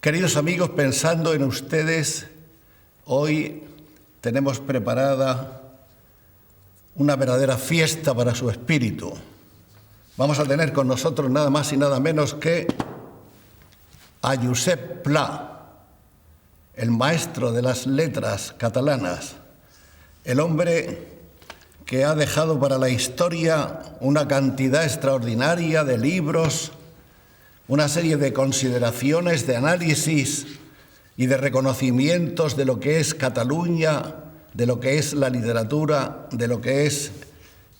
Queridos amigos, pensando en ustedes, hoy tenemos preparada una verdadera fiesta para su espíritu. Vamos a tener con nosotros nada más y nada menos que a Josep Pla, el maestro de las letras catalanas, el hombre que ha dejado para la historia una cantidad extraordinaria de libros, una serie de consideraciones, de análisis y de reconocimientos de lo que es Cataluña, de lo que es la literatura, de lo que es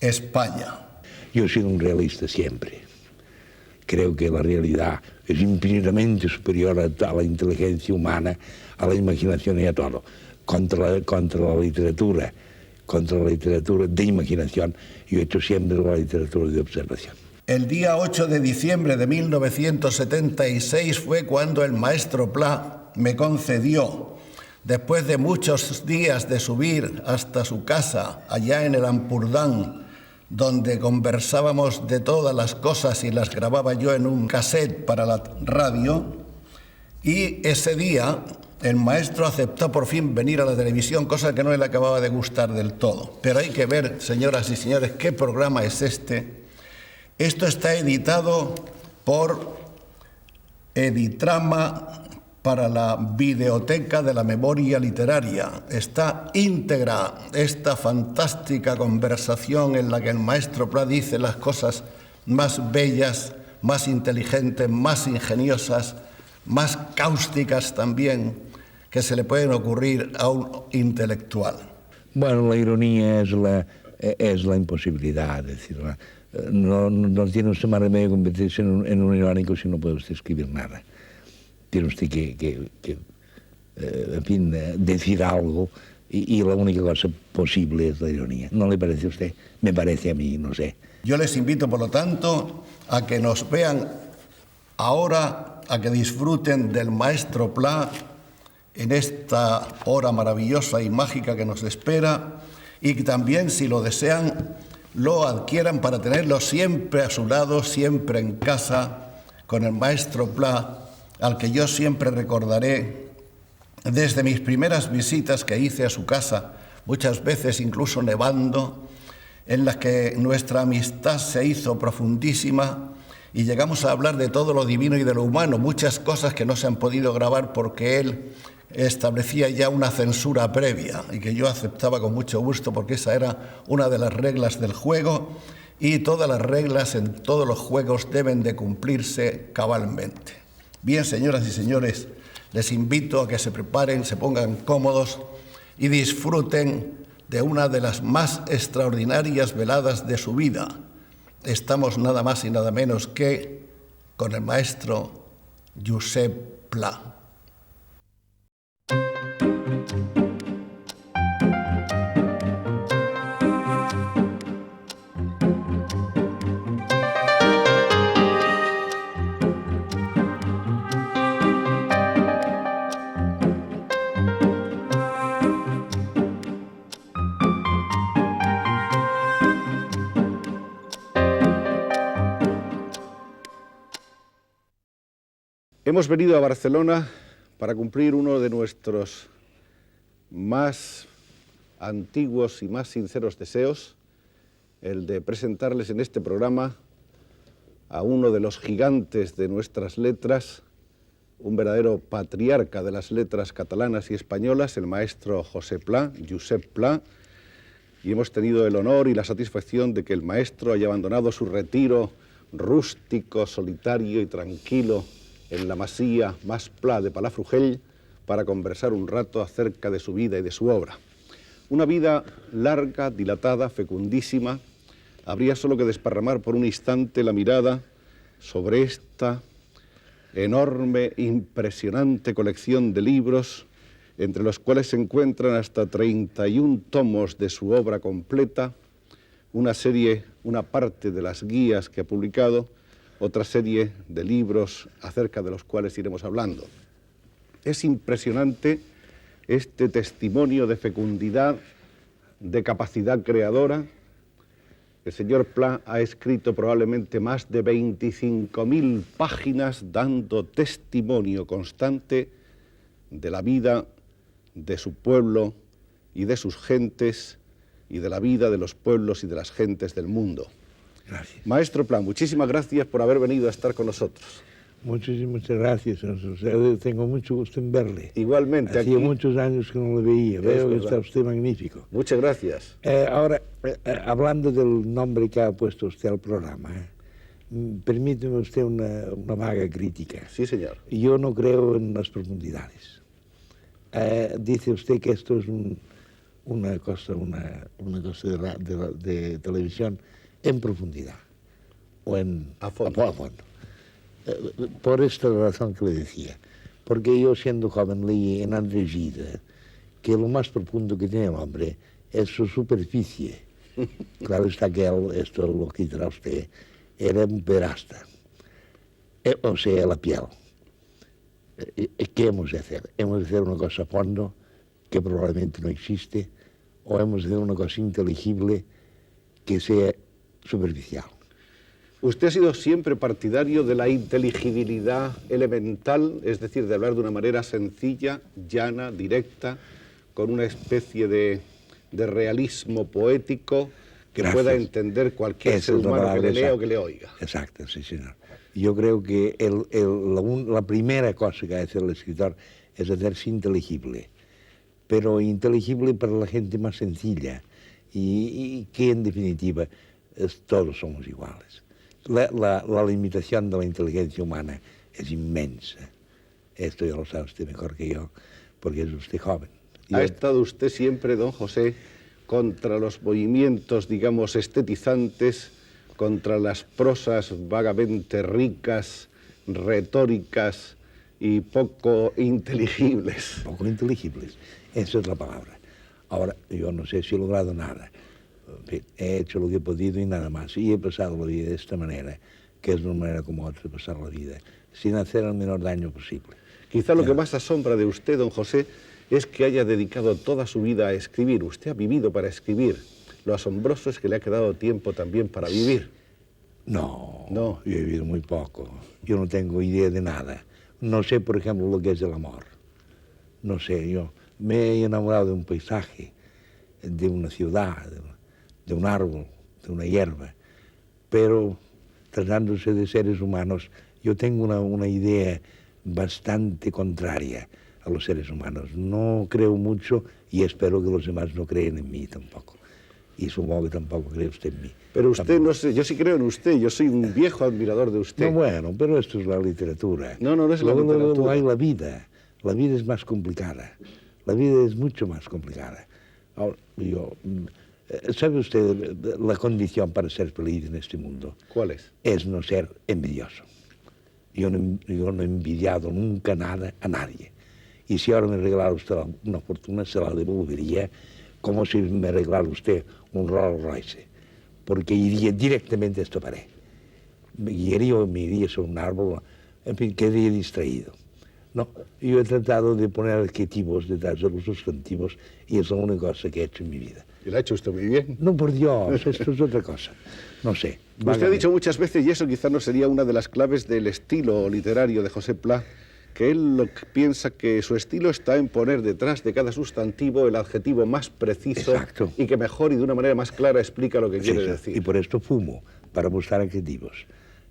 España. Yo he sido un realista siempre. Creo que la realidad es infinitamente superior a la inteligencia humana, a la imaginación y a todo. Contra la literatura de imaginación, yo he hecho siempre la literatura de observación. El día 8 de diciembre de 1976 fue cuando el maestro Pla me concedió, después de muchos días de subir hasta su casa, allá en el Ampurdán, donde conversábamos de todas las cosas y las grababa yo en un cassette para la radio, y ese día el maestro aceptó por fin venir a la televisión, cosa que no le acababa de gustar del todo. Pero hay que ver, señoras y señores, qué programa es este. Esto está editado por Editrama para la Videoteca de la Memoria Literaria. Está íntegra esta fantástica conversación en la que el maestro Pla dice las cosas más bellas, más inteligentes, más ingeniosas, más cáusticas también, que se le pueden ocurrir a un intelectual. Bueno, la ironía es la imposibilidad, es decir, no tiene usted más remedio que convertirse en un irónico si no puede usted escribir nada. Tiene usted que en fin, decir algo y la única cosa posible es la ironía. ¿No le parece a usted? Me parece a mí, no sé. Yo les invito, por lo tanto, a que nos vean ahora, a que disfruten del maestro Pla en esta hora maravillosa y mágica que nos espera, y que también, si lo desean, lo adquieran para tenerlo siempre a su lado, siempre en casa, con el maestro Pla, al que yo siempre recordaré desde mis primeras visitas que hice a su casa, muchas veces incluso nevando, en las que nuestra amistad se hizo profundísima y llegamos a hablar de todo lo divino y de lo humano, muchas cosas que no se han podido grabar porque él establecía ya una censura previa y que yo aceptaba con mucho gusto porque esa era una de las reglas del juego y todas las reglas en todos los juegos deben de cumplirse cabalmente. Bien, señoras y señores, les invito a que se preparen, se pongan cómodos y disfruten de una de las más extraordinarias veladas de su vida. Estamos nada más y nada menos que con el maestro Josep Pla. Hemos venido a Barcelona para cumplir uno de nuestros más antiguos y más sinceros deseos, el de presentarles en este programa a uno de los gigantes de nuestras letras, un verdadero patriarca de las letras catalanas y españolas, el maestro Josep Pla, y hemos tenido el honor y la satisfacción de que el maestro haya abandonado su retiro rústico, solitario y tranquilo en la masía Mas Pla de Palafrugell para conversar un rato acerca de su vida y de su obra. Una vida larga, dilatada, fecundísima. Habría solo que desparramar por un instante la mirada sobre esta enorme, impresionante colección de libros, entre los cuales se encuentran hasta 31 tomos de su obra completa, una parte de las guías que ha publicado, otra serie de libros acerca de los cuales iremos hablando. Es impresionante este testimonio de fecundidad, de capacidad creadora, El señor Pla ha escrito probablemente más de 25.000 páginas dando testimonio constante de la vida de su pueblo y de sus gentes y de la vida de los pueblos y de las gentes del mundo. Gracias. Maestro Pla, muchísimas gracias por haber venido a estar con nosotros. Muchas gracias. Tengo mucho gusto en verle. Igualmente. Hacía aquí muchos años que no le veía. Veo que está usted magnífico. Muchas gracias. Ahora, hablando del nombre que ha puesto usted al programa, permíteme usted una vaga crítica. Sí, señor. Yo no creo en las profundidades. Dice usted que esto es una cosa de televisión en profundidad o a fondo. Por esta razón que le decía, porque yo siendo joven leí en André Gide que lo más profundo que tiene el hombre es su superficie. Claro está que esto lo que dirá usted, era un pedasta, o sea, la piel. ¿Qué hemos de hacer? ¿Hemos de hacer una cosa a fondo que probablemente no existe o hemos de hacer una cosa inteligible que sea superficial? Usted ha sido siempre partidario de la inteligibilidad elemental, es decir, de hablar de una manera sencilla, llana, directa, con una especie de realismo poético que pueda entender cualquier ser humano que le lea o que le oiga. Exacto, sí, señor. Yo creo que la primera cosa que ha de hacer el escritor es hacerse inteligible, pero inteligible para la gente más sencilla y que en definitiva todos somos iguales. La limitación de la inteligencia humana es inmensa. Esto ya lo sabe usted mejor que yo, porque es usted joven. Ha estado usted siempre, don José, contra los movimientos, digamos, estetizantes, contra las prosas vagamente ricas, retóricas y poco inteligibles. Poco inteligibles, esa es la palabra. Ahora, yo no sé si he logrado nada. He hecho lo que he podido y nada más. Y he pasado la vida de esta manera, que es una manera como otra de pasar la vida, sin hacer el menor daño posible. Quizá lo que más asombra de usted, don José, es que haya dedicado toda su vida a escribir. Usted ha vivido para escribir. Lo asombroso es que le ha quedado tiempo también para vivir. No, yo he vivido muy poco. Yo no tengo idea de nada. No sé, por ejemplo, lo que es el amor. No sé, yo me he enamorado de un paisaje, de una ciudad, de un árbol, de una hierba, pero tratándose de seres humanos, yo tengo una idea bastante contraria a los seres humanos. No creo mucho y espero que los demás no creen en mí tampoco. Y supongo que tampoco cree usted en mí. Pero usted tampoco. No sé, yo sí creo en usted, yo soy un viejo admirador de usted. No, bueno, pero esto es la literatura. No es la literatura. Luego hay la vida es más complicada, la vida es mucho más complicada. Ahora, ¿sabe usted la condición para ser feliz en este mundo? ¿Cuál es? Es no ser envidioso. Yo no he envidiado nunca nada a nadie. Y si ahora me regalara usted una fortuna, se la devolvería como si me regalara usted un Rolls Royce, porque iría directamente a esta pared. Me iría sobre un árbol, en fin, quedaría distraído. No, yo he tratado de poner adjetivos detrás de los sustantivos y es la única cosa que he hecho en mi vida. ¿Y lo ha hecho usted muy bien? No, por Dios, esto es otra cosa. No sé. Usted ha dicho muchas veces, y eso quizás no sería una de las claves del estilo literario de José Pla, que él piensa que su estilo está en poner detrás de cada sustantivo el adjetivo más preciso. Exacto. Y que mejor y de una manera más clara explica lo que quiere decir. Y por esto fumo, para buscar adjetivos.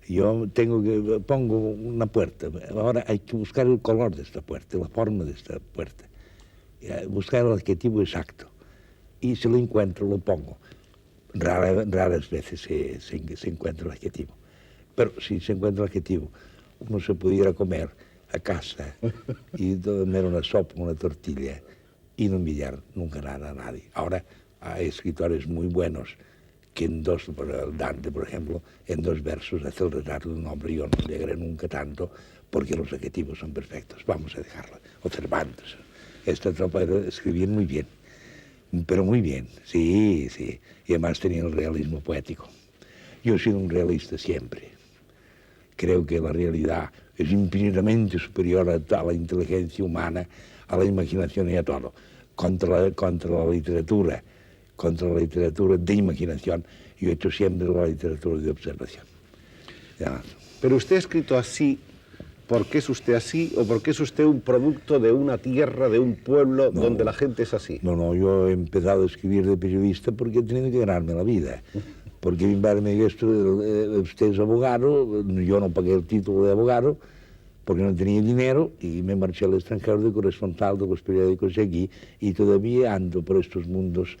Yo pongo una puerta, ahora hay que buscar el color de esta puerta, la forma de esta puerta, buscar el adjetivo exacto. Y si lo encuentro, lo pongo. Raras veces se encuentra el adjetivo. Pero si se encuentra el adjetivo, uno se pudiera comer a casa y comer una sopa, una tortilla y no envidiar nunca nada a nadie. Ahora hay escritores muy buenos que Dante, por ejemplo, en 2 versos hace el retrato de un hombre. Yo no llegaré nunca tanto porque los adjetivos son perfectos. Vamos a dejarlo. O Cervantes. Esta tropa escribía muy bien, pero muy bien, sí. Y además tenía el realismo poético. Yo he sido un realista siempre. Creo que la realidad es infinitamente superior a la inteligencia humana, a la imaginación y a todo. Contra la literatura de imaginación, Yo he hecho siempre la literatura de observación. Ya. Pero usted ha escrito así, ¿por qué es usted así? ¿O por qué es usted un producto de una tierra, de un pueblo donde la gente es así? No, yo he empezado a escribir de periodista porque he tenido que ganarme la vida. Porque mi padre me dijo, usted es abogado, yo no pagué el título de abogado porque no tenía dinero y me marché al extranjero de corresponsal de los periódicos de aquí y todavía ando por estos mundos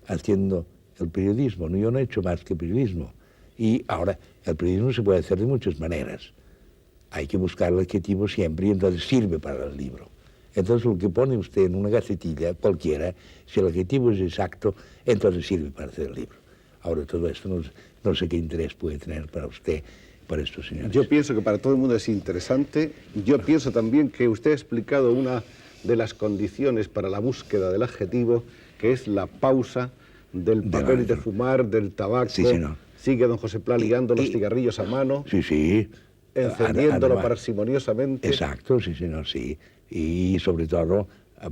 haciendo el periodismo. Yo no he hecho más que periodismo. Y ahora, el periodismo se puede hacer de muchas maneras. Hay que buscar el adjetivo siempre y entonces sirve para el libro. Entonces lo que pone usted en una gacetilla cualquiera, si el adjetivo es exacto, entonces sirve para hacer el libro. Ahora todo esto no sé qué interés puede tener para usted, para estos señores. Yo pienso que para todo el mundo es interesante. Yo pienso también que usted ha explicado una de las condiciones para la búsqueda del adjetivo, que es la pausa del papel de fumar, del tabaco. Sí, señor. Sigue don José Pla ligando los cigarrillos a mano. Sí. Encendiéndolo parsimoniosamente. Exacto, sí, señor, sí. Y sobre todo,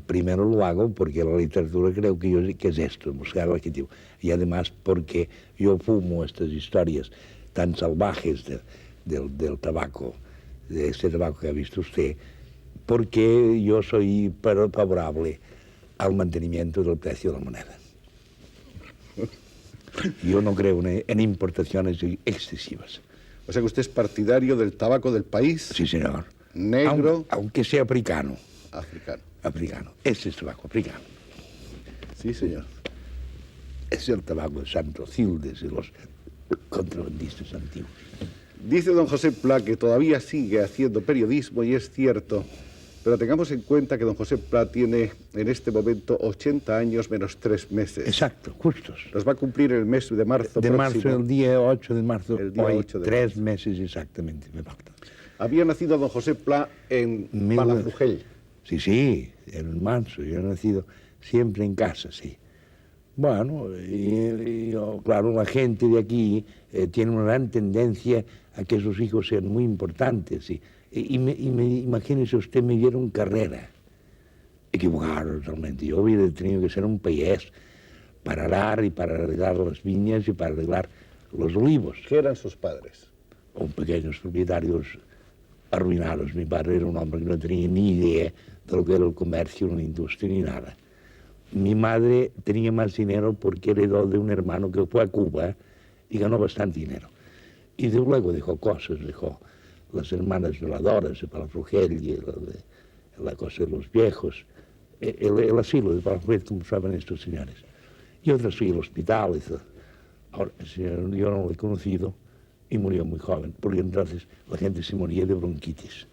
primero lo hago porque la literatura creo que es esto, buscar el adjetivo. Y además porque yo fumo estas historias tan salvajes del tabaco, de este tabaco que ha visto usted, porque yo soy favorable al mantenimiento del precio de la moneda. Yo no creo en importaciones excesivas. O sea que usted es partidario del tabaco del país. Sí, señor. Negro. Aunque sea africano. Africano. Africano. Ese es tabaco africano. Sí, señor. Es el tabaco de Santo Cildes y los contrabandistas antiguos. Dice don José Pla que todavía sigue haciendo periodismo y es cierto, pero tengamos en cuenta que don José Pla tiene en este momento 80 años menos 3 meses. Exacto, justos. Los va a cumplir el mes de marzo de próximo. Marzo, el día 8 de marzo, El día hoy 8 de 3 marzo. meses exactamente me faltan. Había nacido don José Pla en Palafrugell. Sí, en marzo, yo he nacido siempre en casa, sí. Bueno, claro, la gente de aquí tiene una gran tendencia a que sus hijos sean muy importantes, sí. Imagínese usted, me dieron carrera. Equivocado totalmente. Yo hubiera tenido que ser un payés para arar y para arreglar las viñas y para arreglar los olivos. ¿Qué eran sus padres? O pequeños propietarios arruinados. Mi padre era un hombre que no tenía ni idea de lo que era el comercio, una industria ni nada. Mi madre tenía más dinero porque heredó de un hermano que fue a Cuba y ganó bastante dinero. Y luego dejó cosas, dejó las hermanas veladoras de Palafrugell y la cosa de los viejos, el asilo de Palafrugell, como saben estos señores. Y otras fui al hospital. Ahora, yo no lo he conocido y murió muy joven, porque entonces la gente se moría de bronquitis.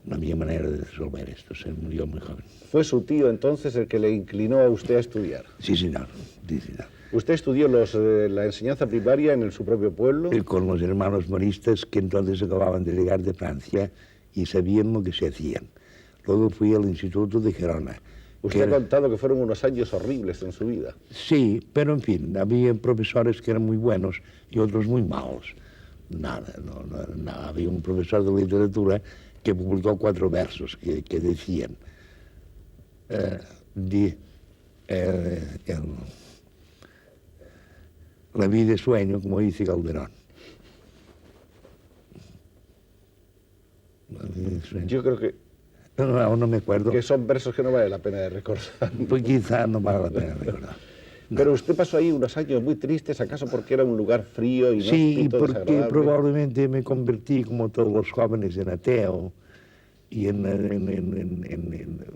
No había manera de resolver esto, se murió muy joven. ¿Fue su tío entonces el que le inclinó a usted a estudiar? Sí, señor. Sí, señor. ¿Usted estudió la enseñanza primaria en su propio pueblo? Con los hermanos moristas que entonces acababan de llegar de Francia y sabían lo que se hacían. Luego fui al Instituto de Gerona. Usted ha contado que fueron unos años horribles en su vida. Sí, pero en fin, había profesores que eran muy buenos y otros muy malos. Nada. Había un profesor de literatura que publicó 4 versos que decían la vida es sueño, como dice Calderón. Yo creo que No me acuerdo. que son versos que no vale la pena de recordar. Pues quizá no vale la pena recordar. Pero usted pasó ahí unos años muy tristes, ¿acaso porque era un lugar frío y no Sí, porque probablemente me convertí, como todos los jóvenes, en ateo y en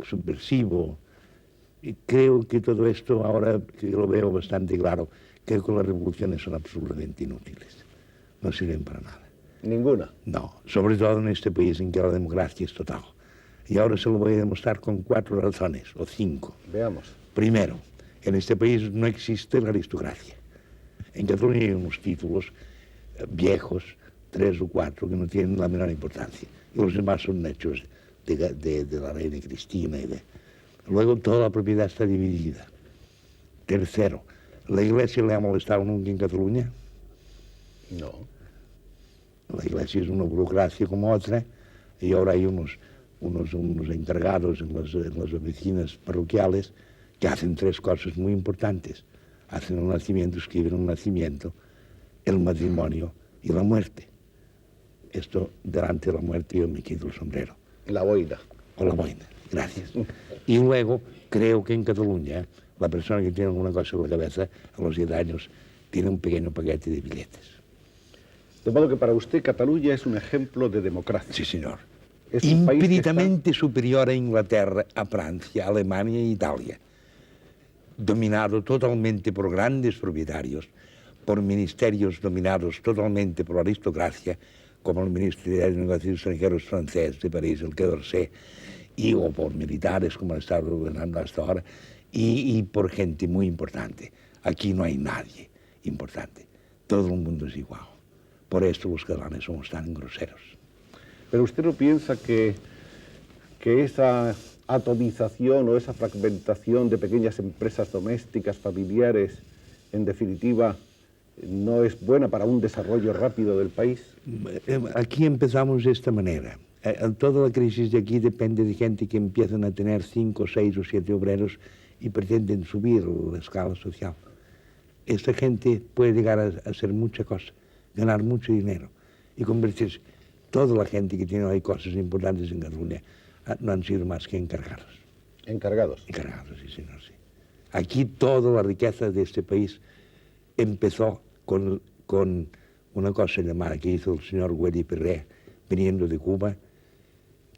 subversivo. Y creo que todo esto, ahora que lo veo bastante claro, creo que las revoluciones son absolutamente inútiles. No sirven para nada. Ninguna. No, sobre todo en este país en que la democracia es total. Y ahora se lo voy a demostrar con 4 razones, o 5. Veamos. Primero, en este país no existe la aristocracia. En Cataluña hay unos títulos viejos, 3 o 4, que no tienen la menor importancia. Y los demás son hechos de la reina Cristina. Luego, toda la propiedad está dividida. Tercero, ¿la Iglesia le ha molestado nunca en Cataluña? No. La Iglesia es una burocracia como otra, y ahora hay unos encargados en las oficinas parroquiales que hacen 3 cosas muy importantes. hacen un nacimiento, escriben un nacimiento, el matrimonio y la muerte. Esto, delante de la muerte, yo me quito el sombrero. La boina. O la boina, gracias. Y luego, creo que en Cataluña, la persona que tiene alguna cosa en la cabeza, a los 10 años, tiene un pequeño paquete de billetes. De modo que para usted Cataluña es un ejemplo de democracia. Sí, señor. Es un país que Infinitamente superior a Inglaterra, a Francia, a Alemania e Italia. Dominado totalmente por grandes propietarios, por ministerios dominados totalmente por la aristocracia, como el Ministerio de Negocios Extranjeros francés de París, el Quai d'Orsay, o por militares, como ha estado gobernando hasta ahora, y por gente muy importante. Aquí no hay nadie importante. Todo el mundo es igual. Por esto los catalanes somos tan groseros. Pero usted no piensa que esa atomización o esa fragmentación de pequeñas empresas domésticas, familiares, en definitiva, no es buena para un desarrollo rápido del país? Aquí empezamos de esta manera. Toda la crisis de aquí depende de gente que empiezan a tener 5, 6 o 7 obreros y pretenden subir la escala social. Esta gente puede llegar a hacer mucha cosa, ganar mucho dinero y convertirse. Toda la gente que tiene hoy cosas importantes en Cataluña no han sido más que encargados. ¿Encargados? Encargados, sí, señor, sí. Aquí toda la riqueza de este país empezó con una cosa llamada que hizo el señor Güell y Ferrer, viniendo de Cuba,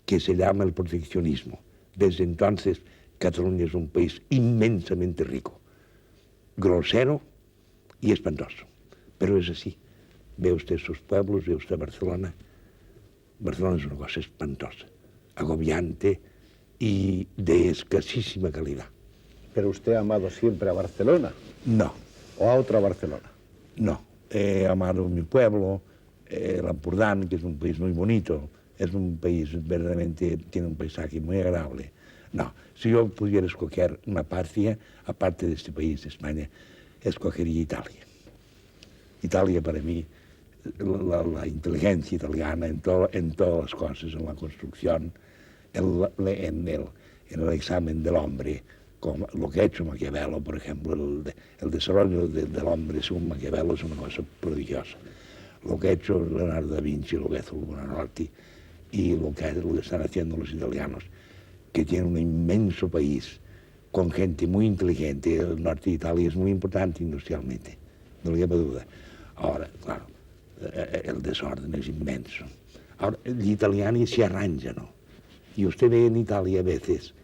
que se llama el proteccionismo. Desde entonces, Cataluña es un país inmensamente rico, grosero y espantoso. Pero es así. Ve usted sus pueblos, ve usted Barcelona. Barcelona es una cosa espantosa, agobiante y de escasísima calidad. ¿Pero usted ha amado siempre a Barcelona? No. ¿O a otra Barcelona? No. He amado mi pueblo, Lampurdán, que es un país muy bonito, es un país verdaderamente, tiene un paisaje muy agradable. No, si yo pudiera escoger una patria, aparte de este país, de España, escogería Italia. Italia para mí, la inteligencia italiana en todas las cosas, en la construcción, en el examen del hombre, como lo que ha hecho Maquiavelo, por ejemplo, el desarrollo del hombre según Maquiavelo es una cosa prodigiosa. Lo que ha hecho Leonardo da Vinci, lo que hizo Buonarroti y lo que están haciendo los italianos, que tienen un inmenso país con gente muy inteligente. El norte de Italia es muy importante industrialmente, no le quepa duda. Ahora, claro, el desorden es inmenso. Ahora, gli italiani si arrangiano. Y usted ve en Italia a veces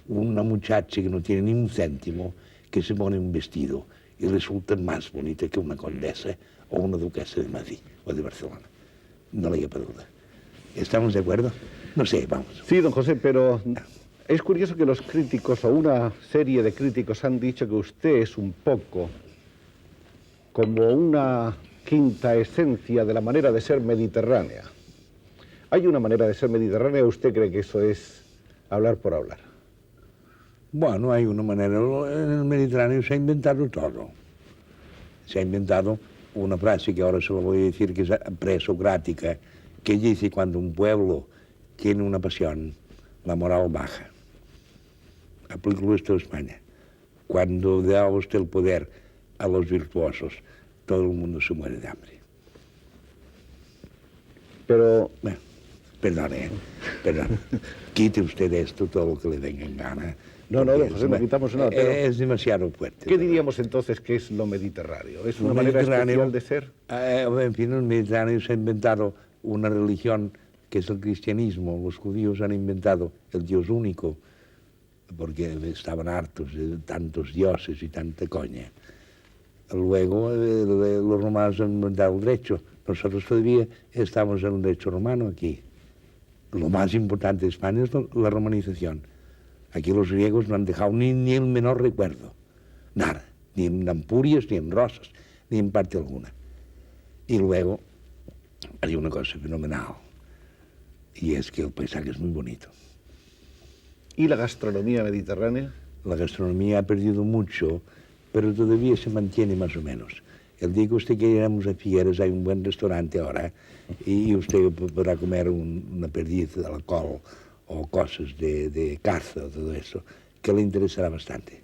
una muchacha que no tiene ni un céntimo, que se pone un vestido y resulta más bonita que una condesa o una duquesa de Madrid o de Barcelona. No le quepa duda. ¿Estamos de acuerdo? No sé, vamos. Sí, don José, pero es curioso que los críticos o una serie de críticos han dicho que usted es un poco como una quinta esencia de la manera de ser mediterránea. ¿Hay una manera de ser mediterránea o usted cree que eso es hablar por hablar? Bueno, hay una manera. En el Mediterráneo se ha inventado todo. Se ha inventado una frase que ahora se lo voy a decir, que es presocrática, que dice: cuando un pueblo tiene una pasión, la moral baja. Aplícalo esto a España. Cuando da usted el poder a los virtuosos, todo el mundo se muere de hambre. Pero... Bueno, perdone. Quite usted esto, todo lo que le venga en gana. No, don José, no quitamos nada, pero... Es demasiado fuerte. ¿Qué diríamos entonces que es lo mediterráneo? ¿Es una manera especial de ser? En fin, en el Mediterráneo se ha inventado una religión que es el cristianismo. Los judíos han inventado el Dios único, porque estaban hartos de tantos dioses y tanta coña. Luego los romanos han inventado el derecho. Nosotros todavía estamos en el derecho romano aquí. Lo más importante de España es la romanización. Aquí los griegos no han dejado ni el menor recuerdo. Nada. Ni en Ampurias, ni en Rosas, ni en parte alguna. Y luego hay una cosa fenomenal. Y es que el paisaje es muy bonito. ¿Y la gastronomía mediterránea? La gastronomía ha perdido mucho, pero todavía se mantiene más o menos. El día que usted quiera iremos a Figueres, hay un buen restaurante ahora, y usted podrá comer una perdiz de la col o cosas de caza o todo eso, que le interesará bastante.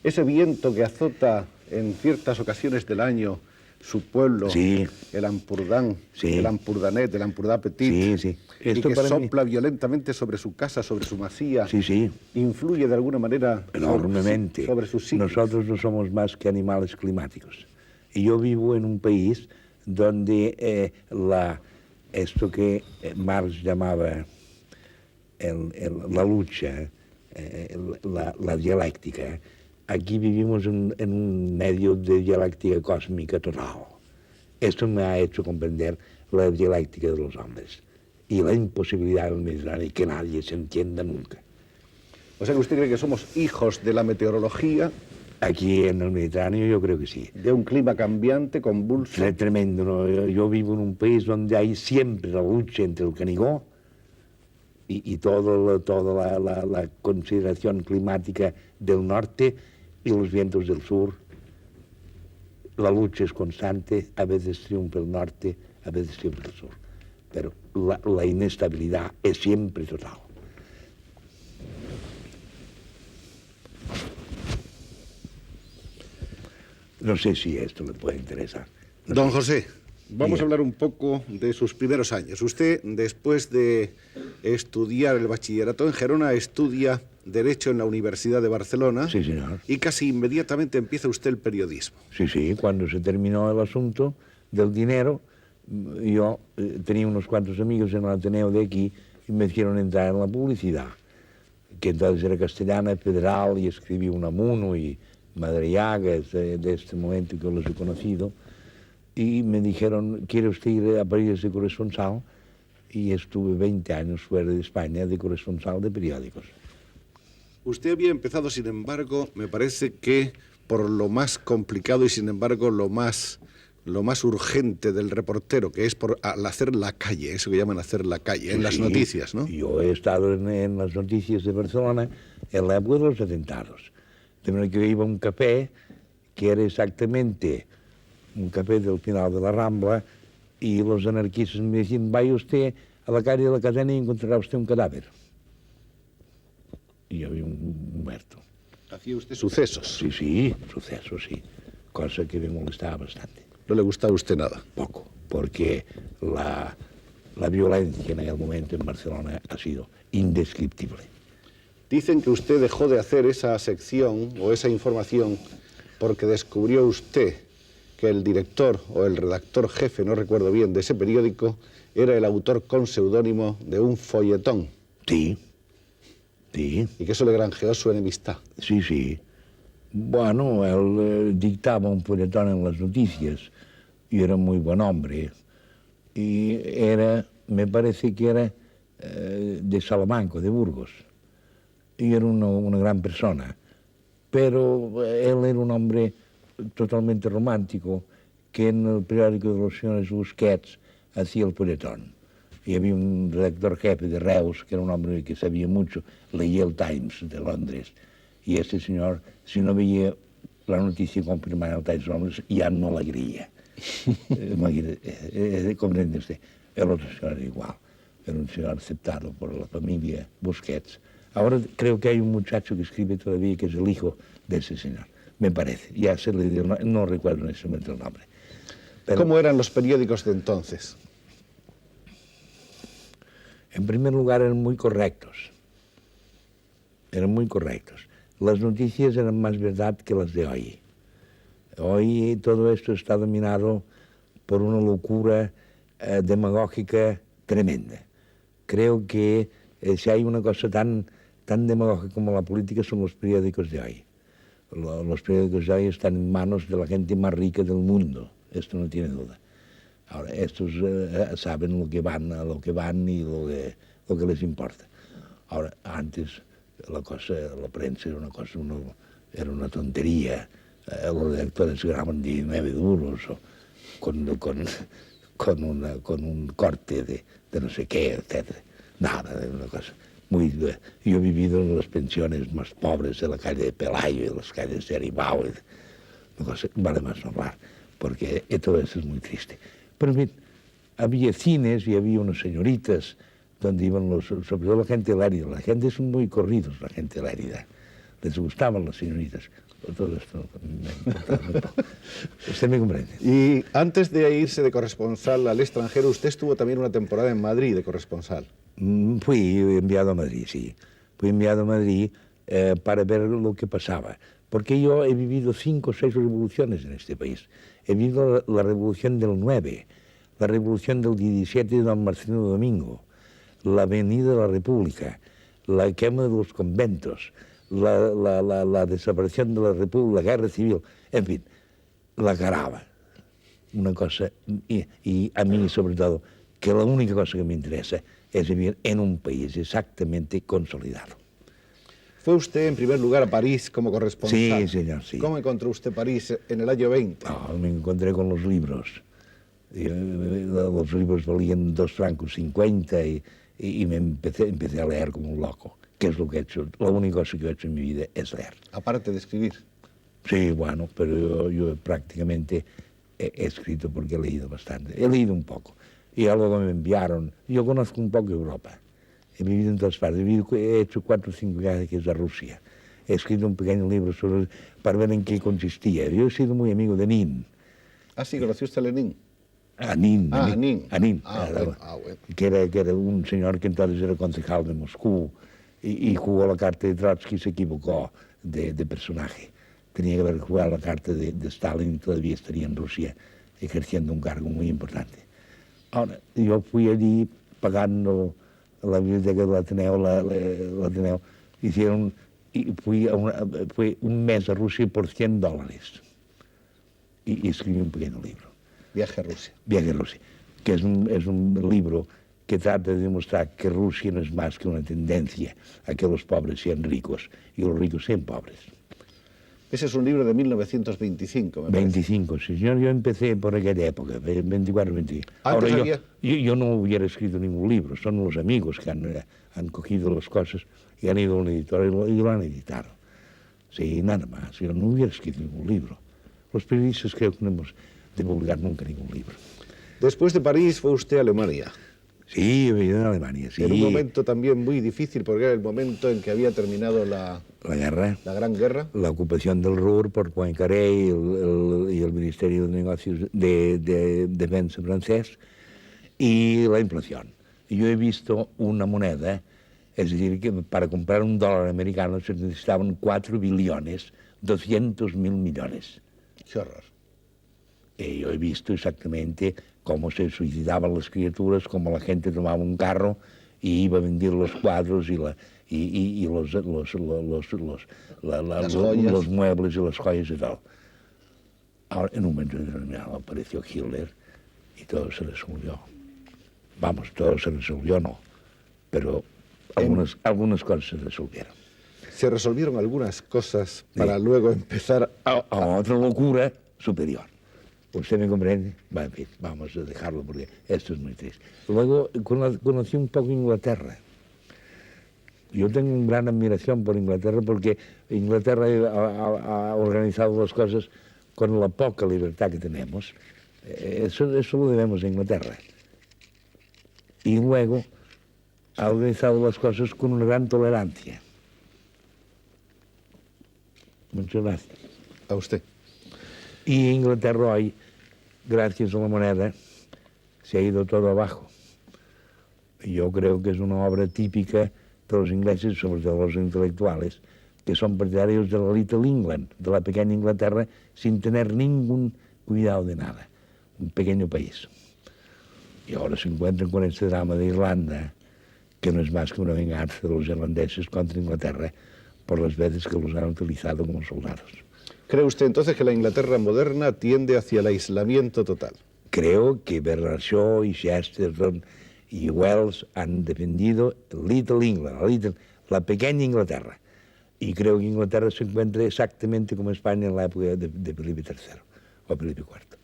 Ese viento que azota en ciertas ocasiones del año su pueblo, sí, el Ampurdán, sí, el Ampurdanet, el Ampurdá Petit, sí, sí. y que sopla violentamente sobre su casa, sobre su masía, sí, sí, influye de alguna manera enormemente sobre sus psiquis. Nosotros no somos más que animales climáticos. Y yo vivo en un país donde esto que Marx llamaba la lucha, la dialéctica, aquí vivimos en un medio de dialéctica cósmica total. Esto me ha hecho comprender la dialéctica de los hombres y la imposibilidad del Mediterráneo que nadie se entienda nunca. O sea que usted cree que somos hijos de la meteorología. Aquí en el Mediterráneo yo creo que sí. De un clima cambiante, convulso. Tremendo, ¿no? Yo vivo en un país donde hay siempre la lucha entre el Canigó y toda la consideración climática del norte y los vientos del sur. La lucha es constante, a veces triunfa el norte, a veces triunfa el sur. Pero la inestabilidad es siempre total. No sé si esto le puede interesar. Don José, vamos a hablar un poco de sus primeros años. Usted, después de estudiar el bachillerato en Gerona, estudia Derecho en la Universidad de Barcelona. Sí, señor. Y casi inmediatamente empieza usted el periodismo. Sí, sí. Cuando se terminó el asunto del dinero, yo tenía unos cuantos amigos en el Ateneo de aquí y me hicieron entrar en la publicidad, que entonces era castellana, federal, y escribí Unamuno y Madariaga, de este momento que los he conocido, y me dijeron, ¿quiere usted ir a París de corresponsal? Y estuve 20 años fuera de España de corresponsal de periódicos. Usted había empezado, sin embargo, me parece que por lo más complicado y, sin embargo, lo más urgente del reportero, que es por hacer la calle, eso que llaman hacer la calle, en las noticias, ¿no? Yo he estado en las noticias de Barcelona en la época de los atentados. De manera que yo iba a un café, que era exactamente un café del final de la Rambla, y los anarquistas me decían, vaya usted a la calle de la Cadena y encontrará usted un cadáver. Y yo vi un muerto. ¿Hacía usted sucesos? Sí, sí, sucesos, sí. Cosa que me molestaba bastante. ¿No le gustaba a usted nada? Poco, porque la violencia en aquel momento en Barcelona ha sido indescriptible. Dicen que usted dejó de hacer esa sección o esa información porque descubrió usted que el director o el redactor jefe, no recuerdo bien, de ese periódico era el autor con seudónimo de un folletón. Sí, sí. Y que eso le granjeó su enemistad. Sí, sí. Bueno, él dictaba un folletón en las noticias y era muy buen hombre. Y me parece que era de Salamanca, de Burgos. Y era una gran persona. Pero él era un hombre totalmente romántico que en el periódico de los señores Busquets hacía el folletón. Y había un redactor jefe de Reus, que era un hombre que sabía mucho, leía el Times de Londres. Y este señor, si no veía la noticia confirmada en el Times de Londres, ya no la creía. ¿Comprende usted? El otro señor era igual. Era un señor aceptado por la familia Busquets. Ahora creo que hay un muchacho que escribe todavía que es el hijo de ese señor. Me parece. Ya se le dio, no recuerdo en ese momento el nombre. Pero, ¿cómo eran los periódicos de entonces? En primer lugar, eran muy correctos. Eran muy correctos. Las noticias eran más verdad que las de hoy. Hoy todo esto está dominado por una locura demagógica tremenda. Creo que si hay una cosa tan demagógica como la política son los periódicos de hoy. Los periódicos de hoy están en manos de la gente más rica del mundo, esto no tiene duda. Ahora, estos saben a lo que van y lo que les importa. Ahora, antes la prensa era una tontería. Los redactores ganaban 19 duros o con un corte de no sé qué, etc. Nada, era una cosa muy... Yo he vivido en las pensiones más pobres de la calle de Pelayo y de las calles de Aribao. Una cosa, vale más no hablar, porque todo eso es muy triste. Pero bien, había cines y había unas señoritas donde iban sobre todo la gente de Lérida. La gente son muy corridos, la gente de Lérida. Les gustaban las señoritas. Todo esto me importa muy poco. Usted me comprende. Y antes de irse de corresponsal al extranjero, usted estuvo también una temporada en Madrid de corresponsal. Fui enviado a Madrid, sí. Fui enviado a Madrid para ver lo que pasaba. Porque yo he vivido 5 o 6 revoluciones en este país. He vivido la revolución del 9, la revolución del 17 de Don Marcelino Domingo, la Avenida de la República, la quema de los conventos, la desaparición de la República, la guerra civil, en fin, la caraba. Una cosa, y a mí sobre todo, que la única cosa que me interesa es vivir en un país exactamente consolidado. Fue usted en primer lugar a París como corresponsal. Sí, señor, sí. ¿Cómo encontró usted París en el año 20? No, me encontré con los libros. Los libros valían 2,50 francos y me empecé a leer como un loco. ¿Qué es lo que he hecho? La única cosa que he hecho en mi vida es leer. Aparte de escribir. Sí, bueno, pero yo prácticamente he escrito porque he leído bastante. He leído un poco. Y luego me enviaron. Yo conozco un poco Europa. He vivido en todas partes. He hecho 4 o 5 viajes a Rusia. He escrito un pequeño libro para ver en qué consistía. Yo he sido muy amigo de Nin. Ah, sí, ¿conoció usted a Lenin? A Nin. Bueno. Que era un señor que entonces era concejal de Moscú y jugó la carta de Trotsky y se equivocó de personaje. Tenía que haber jugado la carta de Stalin y todavía estaría en Rusia ejerciendo un cargo muy importante. Ahora, yo fui allí pagando la biblioteca del Ateneo, fui un mes a Rusia por $100 y escribí un pequeño libro. Viaje a Rusia. Viaje a Rusia, que es un libro que trata de demostrar que Rusia no es más que una tendencia a que los pobres sean ricos y los ricos sean pobres. Ese es un libro de 1925, me parece. 25, sí, señor. Yo empecé por aquella época, 24, 25. Ahora, yo no hubiera escrito ningún libro, son los amigos que han cogido las cosas y han ido a un editor y lo han editado. Sí, nada más. Yo no hubiera escrito ningún libro. Los periodistas creo que no hemos de publicar nunca ningún libro. Después de París fue usted a Alemania. Sí, he vivido en Alemania, sí. En un momento también muy difícil, porque era el momento en que había terminado la Gran Guerra. La ocupación del Ruhr por Poincaré y el Ministerio de Negocios de Defensa francés y la inflación. Yo he visto una moneda, es decir, que para comprar $1 americano se necesitaban 4.200.000.000.000. Qué horror. Y yo he visto exactamente cómo se suicidaban las criaturas, cómo la gente tomaba un carro y iba a vender los cuadros y los muebles y las joyas y tal. Ahora, en un momento determinado apareció Hitler y todo se resolvió. Vamos, todo se resolvió, no, pero algunas cosas se resolvieron. Se resolvieron algunas cosas para luego empezar a otra locura superior. ¿Usted me comprende? En fin, vamos a dejarlo porque esto es muy triste. Luego conocí un poco Inglaterra. Yo tengo una gran admiración por Inglaterra porque Inglaterra ha organizado las cosas con la poca libertad que tenemos. Eso lo debemos a Inglaterra. Y luego ha organizado las cosas con una gran tolerancia. Muchas gracias. A usted. Y Inglaterra hoy, gracias a la moneda, se ha ido todo abajo. Yo creo que es una obra típica de los ingleses, sobre todo los intelectuales, que son partidarios de la Little England, de la pequeña Inglaterra, sin tener ningún cuidado de nada. Un pequeño país. Y ahora se encuentran con este drama de Irlanda, que no es más que una venganza de los irlandeses contra Inglaterra por las veces que los han utilizado como soldados. ¿Cree usted entonces que la Inglaterra moderna tiende hacia el aislamiento total? Creo que Bernard Shaw y Chesterton y Wells han defendido Little England, la pequeña Inglaterra. Y creo que Inglaterra se encuentra exactamente como España en la época de Felipe III o Felipe IV.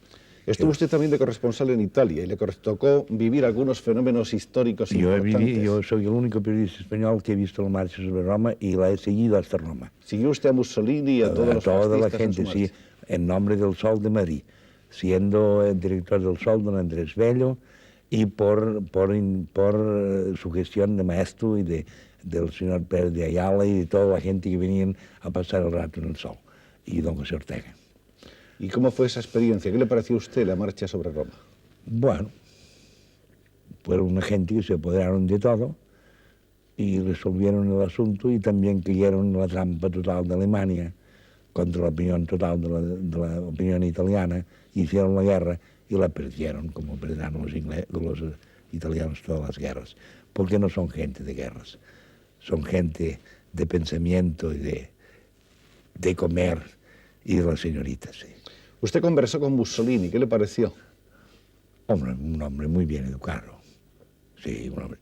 Estuvo usted también de corresponsal en Italia y le tocó vivir algunos fenómenos históricos importantes. Yo soy el único periodista español que he visto la marcha sobre Roma y la he seguido hasta Roma. ¿Siguió usted a Mussolini y a todos los toda la fascistas gente, sí, en nombre del Sol de Madrid, siendo el director del Sol, don Andrés Bello, y por su gestión de maestro y del señor Pérez de Ayala y de toda la gente que venían a pasar el rato en el Sol. y don José Ortega. ¿Y cómo fue esa experiencia? ¿Qué le pareció a usted la marcha sobre Roma? Bueno, fueron una gente que se apoderaron de todo y resolvieron el asunto y también cayeron en la trampa total de Alemania contra la opinión total de la opinión italiana, hicieron la guerra y la perdieron, como perdieron los italianos todas las guerras, porque no son gente de guerras, son gente de pensamiento y de comer y de las señoritas. Sí. Usted conversó con Mussolini, ¿qué le pareció? Hombre, un hombre muy bien educado, sí, un hombre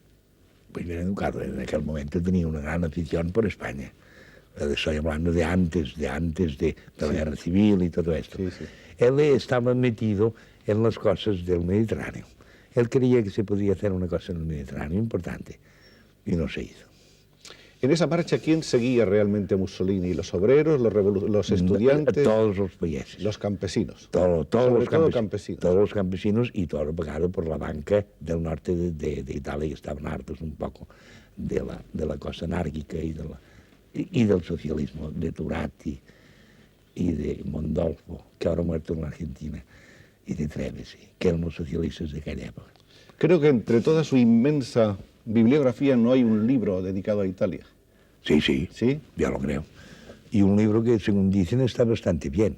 muy bien educado. En aquel momento tenía una gran afición por España. Estoy hablando de antes de la guerra civil y todo esto. Sí, sí. Él estaba metido en las cosas del Mediterráneo. Él creía que se podía hacer una cosa en el Mediterráneo importante y no se hizo. En esa marcha, ¿quién seguía realmente a Mussolini? ¿Los obreros, los estudiantes? Todos los países. Los campesinos. Todos los campesinos. Todos los campesinos y todo pagado por la banca del norte de Italia, que estaban hartos un poco de la cosa anárquica y del socialismo, de Turati y de Mondolfo, que ahora ha muerto en la Argentina, y de Treves, que eran los socialistas de aquella época. Creo que entre toda su inmensa bibliografía no hay un libro dedicado a Italia. Sí, sí, ¿Sí? ya lo creo. Y un libro que, según dicen, está bastante bien.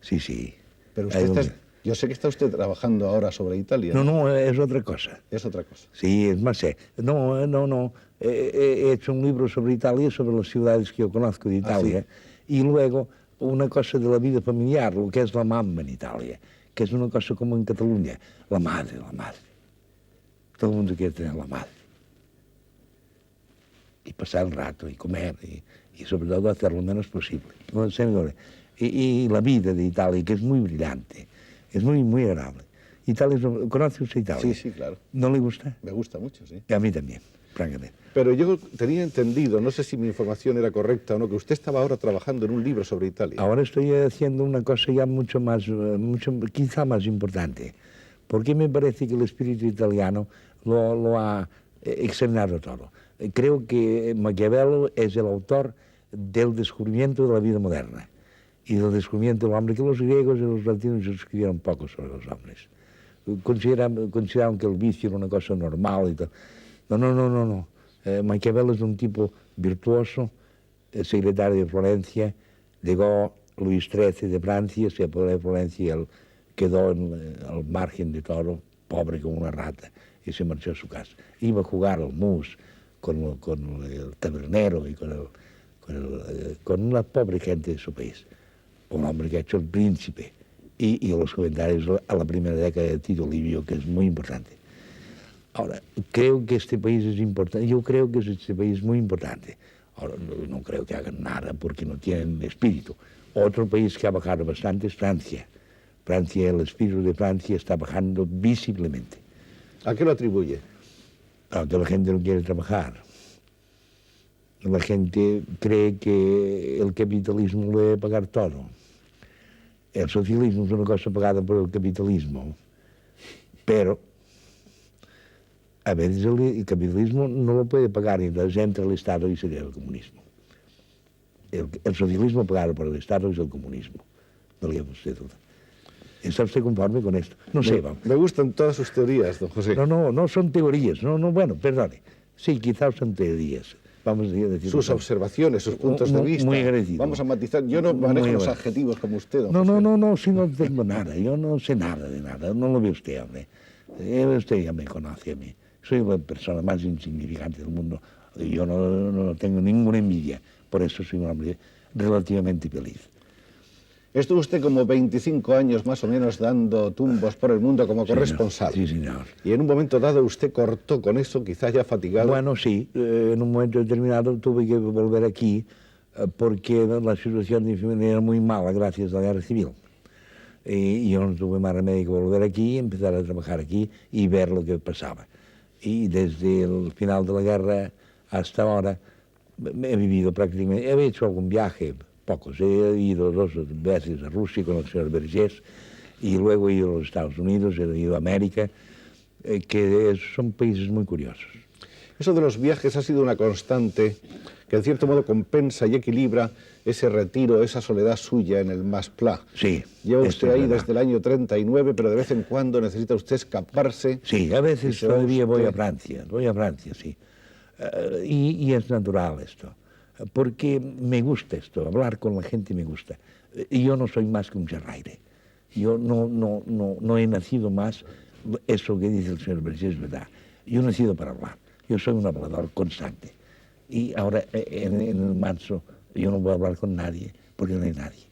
Sí, sí. Pero usted yo sé que está usted trabajando ahora sobre Italia. No, es otra cosa. Es otra cosa. Sí, es más. No. He hecho un libro sobre Italia, sobre las ciudades que yo conozco de Italia, y luego una cosa de la vida familiar, lo que es la mamá en Italia, que es una cosa como en Cataluña, la madre. Todo el mundo quiere tener la madre. Y pasar el rato, y comer, y sobre todo hacer lo menos posible. Y la vida de Italia, que es muy brillante, es muy, muy agradable. ¿Conoce usted Italia? Sí, claro. ¿No le gusta? Me gusta mucho, sí. Y a mí también, francamente. Pero yo tenía entendido, no sé si mi información era correcta o no, que usted estaba ahora trabajando en un libro sobre Italia. Ahora estoy haciendo una cosa ya quizá más importante, porque me parece que el espíritu italiano lo ha examinado todo. Creo que Maquiavelo es el autor del descubrimiento de la vida moderna y del descubrimiento del hombre, que los griegos y los latinos escribieron poco sobre los hombres. Consideraban que el vicio era una cosa normal y tal. No. Maquiavelo es un tipo virtuoso, secretario de Florencia, llegó Luis XIII de Francia, se apoderó de Florencia y él quedó al margen de todo, pobre como una rata, y se marchó a su casa. Iba a jugar al mus con el tabernero y con la pobre gente de su país. Un hombre que ha hecho el príncipe y los comentarios a la primera década de Tito Livio, que es muy importante. Ahora, creo que este país es importante, yo creo que este país es muy importante. Ahora, no creo que hagan nada porque no tienen espíritu. Otro país que ha bajado bastante es Francia. El espíritu de Francia está bajando visiblemente. ¿A qué lo atribuye? A que la gente no quiere trabajar. La gente cree que el capitalismo le debe pagar todo. El socialismo es una cosa pagada por el capitalismo, pero a veces el capitalismo no lo puede pagar, entonces entra el Estado y sería el comunismo. El socialismo pagado por el Estado es el comunismo. No le usted duda. ¿Está usted conforme con esto? No sé, vamos. Me gustan todas sus teorías, don José. No son teorías. Bueno, perdone. Sí, quizás son teorías. Vamos a decir sus observaciones, sus puntos de vista. Muy agradecido. Vamos a matizar. Yo no manejo los adjetivos como usted, don José. Si no tengo nada. Yo no sé nada de nada. No lo ve usted, hombre. Usted ya me conoce a mí. Soy la persona más insignificante del mundo. Yo no tengo ninguna envidia. Por eso soy un hombre relativamente feliz. Estuvo usted como 25 años más o menos dando tumbos por el mundo como corresponsal. Sí, señor. Y en un momento dado usted cortó con eso, quizás ya fatigado. Bueno, sí. En un momento determinado tuve que volver aquí porque la situación de mi familia era muy mala gracias a la guerra civil. Y yo no tuve más remedio que volver aquí, empezar a trabajar aquí y ver lo que pasaba. Y desde el final de la guerra hasta ahora he vivido prácticamente, he hecho algún viaje, pocos, he ido 2 veces a Rusia con el señor Vergés y luego he ido a los Estados Unidos, he ido a América, que son países muy curiosos. Eso de los viajes ha sido una constante que en cierto modo compensa y equilibra ese retiro, esa soledad suya en el Mas Pla. Sí. Lleva usted ahí desde el año 39, pero de vez en cuando necesita usted escaparse. Sí, a veces todavía voy a Francia, sí. Y es natural esto, porque me gusta esto, hablar con la gente me gusta. Y yo no soy más que un charraire. Yo no he nacido más, eso que dice el señor Vergés es verdad. Yo he nacido para hablar, yo soy un hablador constante. Y ahora en el marzo yo no voy a hablar con nadie porque no hay nadie.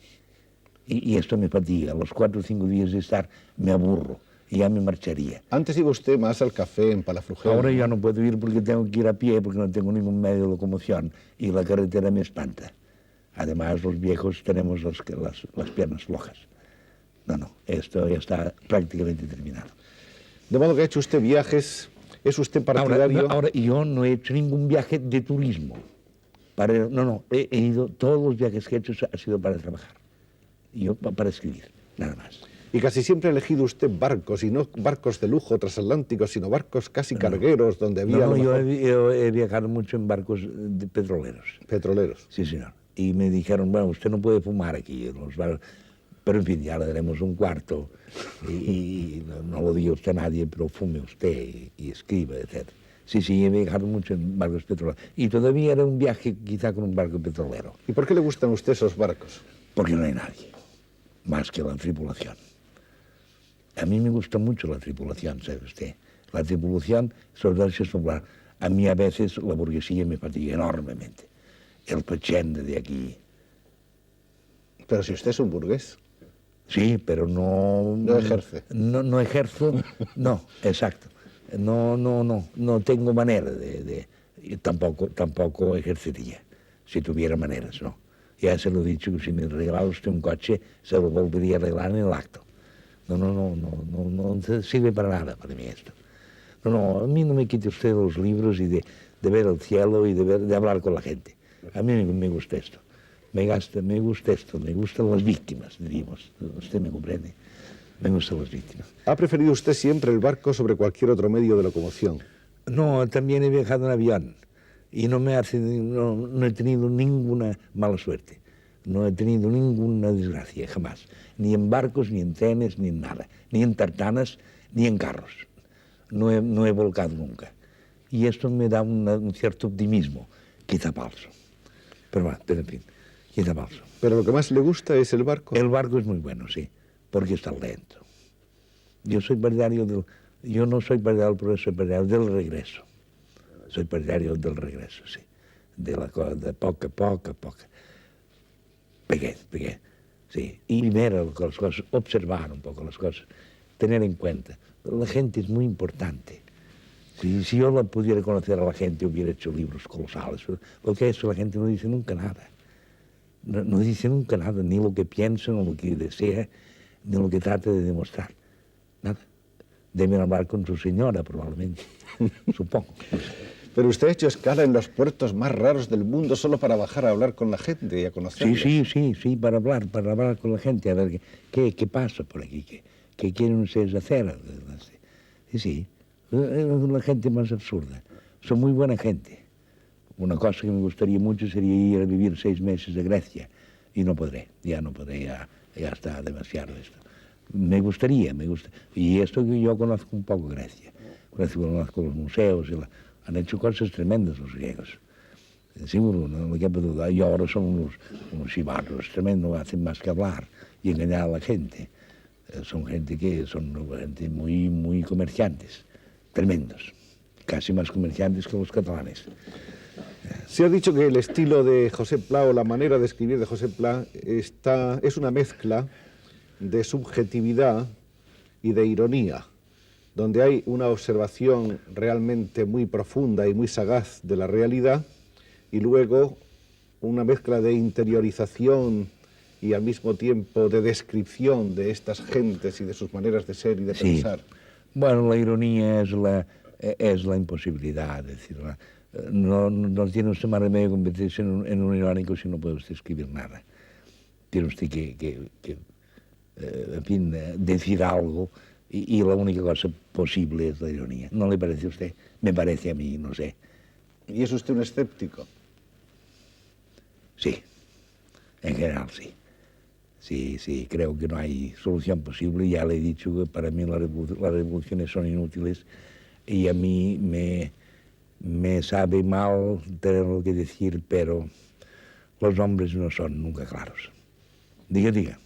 Y esto me fatiga. A los 4 o 5 días de estar me aburro y ya me marcharía. Antes iba usted más al café en Palafrugell. Ahora ya no puedo ir porque tengo que ir a pie porque no tengo ningún medio de locomoción y la carretera me espanta. Además los viejos tenemos las piernas flojas. No, esto ya está prácticamente terminado. De modo que ha hecho usted viajes. ¿Es usted partidario? Ahora, yo no he hecho ningún viaje de turismo. He ido, todos los viajes que he hecho ha sido para trabajar. Yo para escribir, nada más. Y casi siempre ha elegido usted barcos, y no barcos de lujo transatlánticos, sino barcos casi cargueros, donde había... Yo he viajado mucho en barcos petroleros. Petroleros. Sí, señor. Y me dijeron, bueno, usted no puede fumar aquí en los barcos. Pero en fin, ya le daremos un cuarto y no lo diga usted a nadie, pero fume usted y escriba, etc. Sí, he viajado mucho en barcos petroleros. Y todavía era un viaje quizá con un barco petrolero. ¿Y por qué le gustan a usted esos barcos? Porque no hay nadie, más que la tripulación. A mí me gusta mucho la tripulación, ¿sabe usted? La tripulación, sobre todo si es popular. A mí a veces la burguesía me fatiga enormemente. El pachende de aquí. Pero si usted es un burgués. Sí, pero no... No ejerce. No ejerzo, no, exacto. No tengo manera y tampoco ejercería, si tuviera maneras, no. Ya se lo he dicho, que si me regalaba usted un coche, se lo volvería a regalar en el acto. No sirve para nada para mí esto. A mí no me quite usted los libros y de ver el cielo y de hablar con la gente. A mí me gusta esto. Me gusta esto, me gustan las víctimas, diríamos. Usted me comprende. Me gustan las víctimas. ¿Ha preferido usted siempre el barco sobre cualquier otro medio de locomoción? No, también he viajado en avión y no he tenido ninguna mala suerte. No he tenido ninguna desgracia, jamás. Ni en barcos, ni en trenes, ni en nada. Ni en tartanas, ni en carros. No he volcado nunca. Y esto me da un cierto optimismo, quizá falso. Pero en fin. Pero lo que más le gusta es el barco. El barco es muy bueno, sí, porque está lento. Yo no soy partidario del progreso, soy partidario del regreso. Soy partidario del regreso, sí. De poco a poco. Pequeño, sí. Y ver las cosas, observar un poco las cosas, tener en cuenta. La gente es muy importante. Si yo la pudiera conocer a la gente, hubiera hecho libros colosales. Lo que es, la gente no dice nunca nada. No dice nunca nada, ni lo que piensa, ni lo que desea, ni lo que trata de demostrar. Nada. Deben hablar con su señora, probablemente, supongo. Pero usted ha hecho escala en los puertos más raros del mundo solo para bajar a hablar con la gente y a conocerlos. Sí, para hablar con la gente, a ver qué pasa por aquí, qué quieren ustedes hacer. Sí, la gente más absurda. Son muy buena gente. Una cosa que me gustaría mucho sería ir a vivir 6 meses de Grecia, y no podré, ya está demasiado esto. Me gustaría, y esto que yo conozco un poco Grecia, conozco los museos, han hecho cosas tremendas los griegos, seguro, no quepa duda, y ahora son unos chivarros tremendos, hacen más que hablar y engañar a la gente. Son gente muy, muy comerciantes, tremendos, casi más comerciantes que los catalanes. Se ha dicho que el estilo de Josep Pla o la manera de escribir de Josep Pla es una mezcla de subjetividad y de ironía, donde hay una observación realmente muy profunda y muy sagaz de la realidad y luego una mezcla de interiorización y al mismo tiempo de descripción de estas gentes y de sus maneras de ser y de pensar. Bueno, la ironía es la imposibilidad, es decir, no tiene usted más remedio que convertirse en un irónico si no puede usted escribir nada. Tiene usted que en fin, decir algo y la única cosa posible es la ironía. ¿No le parece a usted? Me parece a mí, no sé. ¿Y es usted un escéptico? Sí, en general sí. Sí, creo que no hay solución posible. Ya le he dicho que para mí las revoluciones son inútiles y a mí me sabe mal tener que decir, pero los hombres no son nunca claros. Diga.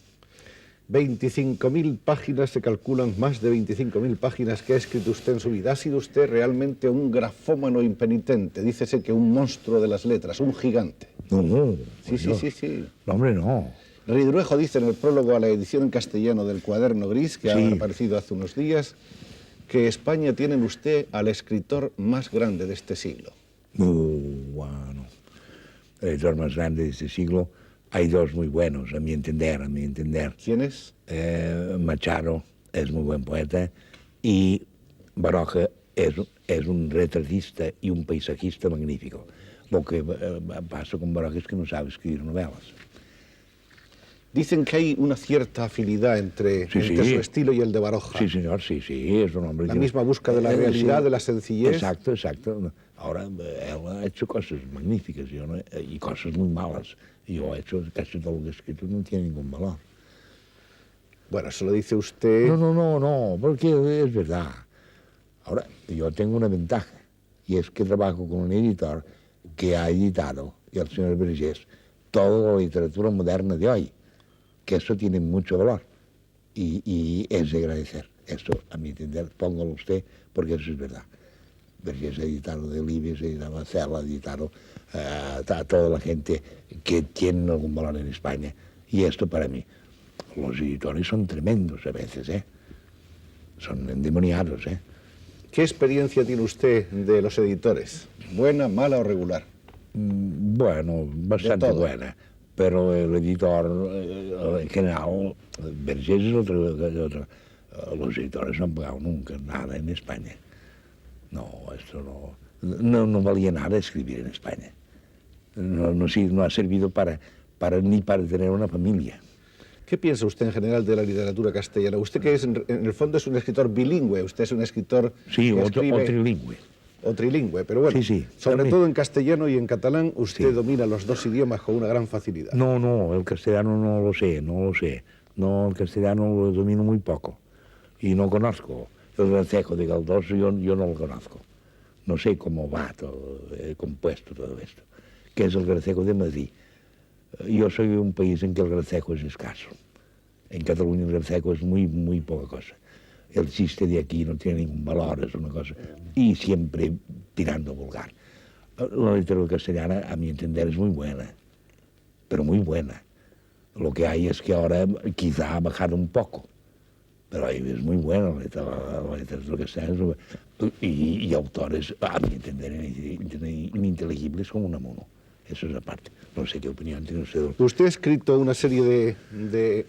25.000 páginas, se calculan más de 25.000 páginas que ha escrito usted en su vida. Ha sido usted realmente un grafómano impenitente, dícese que un monstruo de las letras, un gigante. No, Sí. No, hombre, no. Ridruejo dice en el prólogo a la edición en castellano del Cuaderno Gris, que ha aparecido hace unos días, que España tiene en usted al escritor más grande de este siglo. Bueno, el escritor más grande de este siglo, hay dos muy buenos, a mi entender. ¿Quién es? Machado es muy buen poeta y Baroja es un retratista y un paisajista magnífico. Lo que pasa con Baroja es que no sabe escribir novelas. Dicen que hay una cierta afinidad entre su estilo y el de Baroja. Sí, señor, sí, es un hombre... La misma búsqueda de la realidad, de la sencillez. Exacto. Ahora, él ha hecho cosas magníficas y cosas muy malas. Yo he hecho casi todo lo que he escrito, no tiene ningún valor. Bueno, eso lo dice usted... No, porque es verdad. Ahora, yo tengo una ventaja, y es que trabajo con un editor que ha editado, el señor Vergés, toda la literatura moderna de hoy, que eso tiene mucho valor, y es de agradecer. Eso, a mi entender, póngalo usted, porque eso es verdad. Vergés ha editado Delibes, ha editado Cela, ha editado a toda la gente que tiene algún valor en España, y esto para mí. Los editores son tremendos a veces, son endemoniados. ¿Qué experiencia tiene usted de los editores? ¿Buena, mala o regular? Bueno, bastante buena, pero el editor en general, Vergés es otro. Los editores no han pagado nunca nada en España. No, esto no valía nada escribir en España. No ha servido ni para tener una familia. ¿Qué piensa usted en general de la literatura castellana? Usted que en el fondo es un escritor bilingüe, usted es un escritor o trilingüe. O trilingüe, pero bueno, sobre todo en castellano y en catalán usted domina los dos idiomas con una gran facilidad. No, el castellano no lo sé. No, el castellano lo domino muy poco y no conozco. El Gracejo de Galdós yo no lo conozco. No sé cómo va todo, compuesto todo esto. ¿Qué es el Gracejo de Madrid? Yo soy de un país en que el Gracejo es escaso. En Cataluña el Gracejo es muy poca cosa. El chiste de aquí no tiene ningún valor, es una cosa... Y siempre tirando vulgar. La literatura castellana, a mi entender, es muy buena, pero muy buena. Lo que hay es que ahora quizá ha bajado un poco, pero es muy buena la literatura castellana. Y autores, a mi entender, ininteligibles como Unamuno. Eso es aparte. No sé qué opinión tiene usted. Usted ha escrito una serie de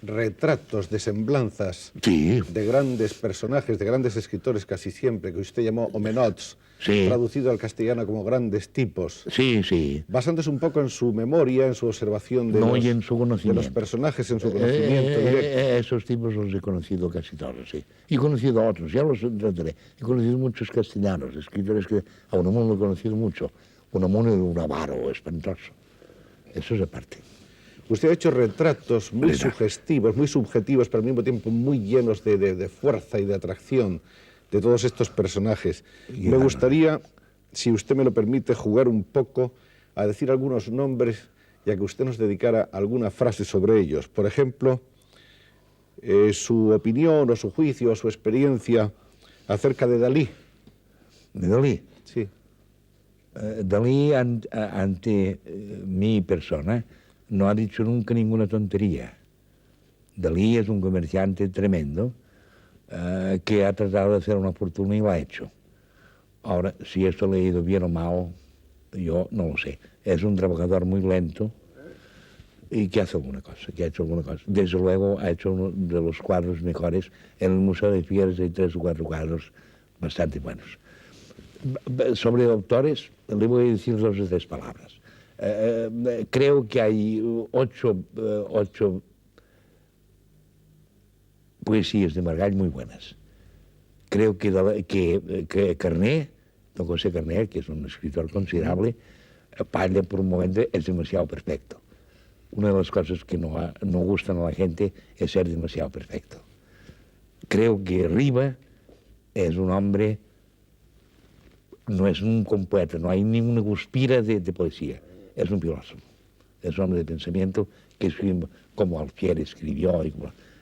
retratos, de semblanzas de grandes personajes, de grandes escritores casi siempre, que usted llamó homenots, traducido al castellano como grandes tipos. Sí. Basándose un poco en su memoria, en su observación de, y en su conocimiento. De los personajes, en su conocimiento directo. Esos tipos los he conocido casi todos, sí. Y he conocido a otros, ya los trataré. He conocido muchos castellanos, escritores que a Unamuno lo he conocido mucho. Unamuno era un avaro espantoso. Eso es aparte. Usted ha hecho retratos muy sugestivos, muy subjetivos, pero al mismo tiempo muy llenos de fuerza y de atracción de todos estos personajes. Me gustaría, si usted me lo permite, jugar un poco a decir algunos nombres y a que usted nos dedicara alguna frase sobre ellos. Por ejemplo, su opinión o su juicio o su experiencia acerca de Dalí. ¿De Dalí? Sí. Dalí, ante mi persona, no ha dicho nunca ninguna tontería. Dalí es un comerciante tremendo que ha tratado de hacer una fortuna y lo ha hecho. Ahora, si esto le ha ido bien o mal, yo no lo sé. Es un trabajador muy lento y que hace alguna cosa, Desde luego ha hecho uno de los cuadros mejores. En el Museo de Figueres hay 3 o 4 cuadros bastante buenos. Sobre autores, le voy a decir 2 o 3 palabras. Creo que hay 8 poesías de Margall muy buenas. Creo que Carné don José Carner, que es un escritor considerable, Palla por un momento es demasiado perfecto. Una de las cosas que no gustan a la gente es ser demasiado perfecto. Creo que Riba es un hombre, no es un poeta, no hay ninguna guspira de poesía, es un filósofo, es un hombre de pensamiento que escribe como Alfieri escribió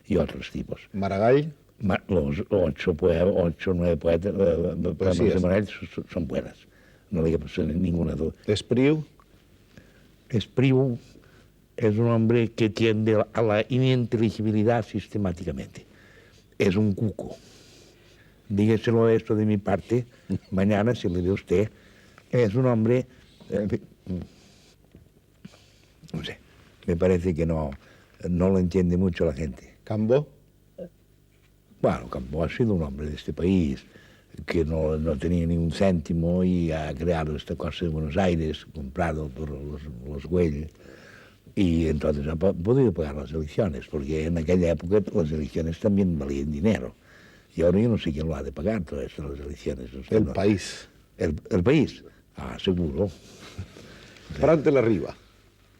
y otros tipos. Maragall. Los 8 o 9 poemas de Maragall son buenas, no le queda ninguna duda. Espriu. Espriu es un hombre que tiende a la ininteligibilidad sistemáticamente. Es un cuco. Dígaselo esto de mi parte, mañana si le ve usted. Es un hombre, no sé, me parece que no lo entiende mucho la gente. Cambó. Bueno, Cambó ha sido un hombre de este país que no tenía ni un céntimo y ha creado esta cosa de Buenos Aires, comprado por los Güell, y entonces ha podido pagar las elecciones, porque en aquella época las elecciones también valían dinero. Y ahora yo no sé quién lo ha de pagar todas estas elecciones. El país. El país, seguro. Prat de la Riba.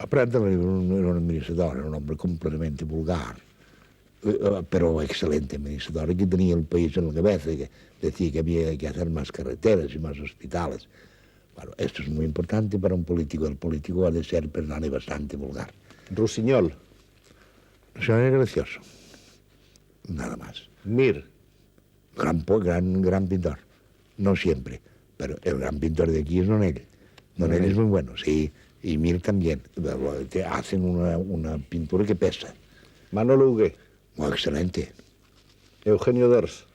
Prat de la Riba era un administrador, era un hombre completamente vulgar, pero excelente administrador, que tenía el país en la cabeza, que decía que había que hacer más carreteras y más hospitales. Bueno, esto es muy importante para un político. El político ha de ser, perdone, bastante vulgar. Rusiñol. Rusiñol es gracioso, nada más. Mir. Gran pintor, no siempre, pero el gran pintor de aquí es Nonell. Nonell es muy bueno, sí, y Mir también. Hacen una pintura que pesa. Manolo Hugué. Muy excelente. Eugenio d'Ors.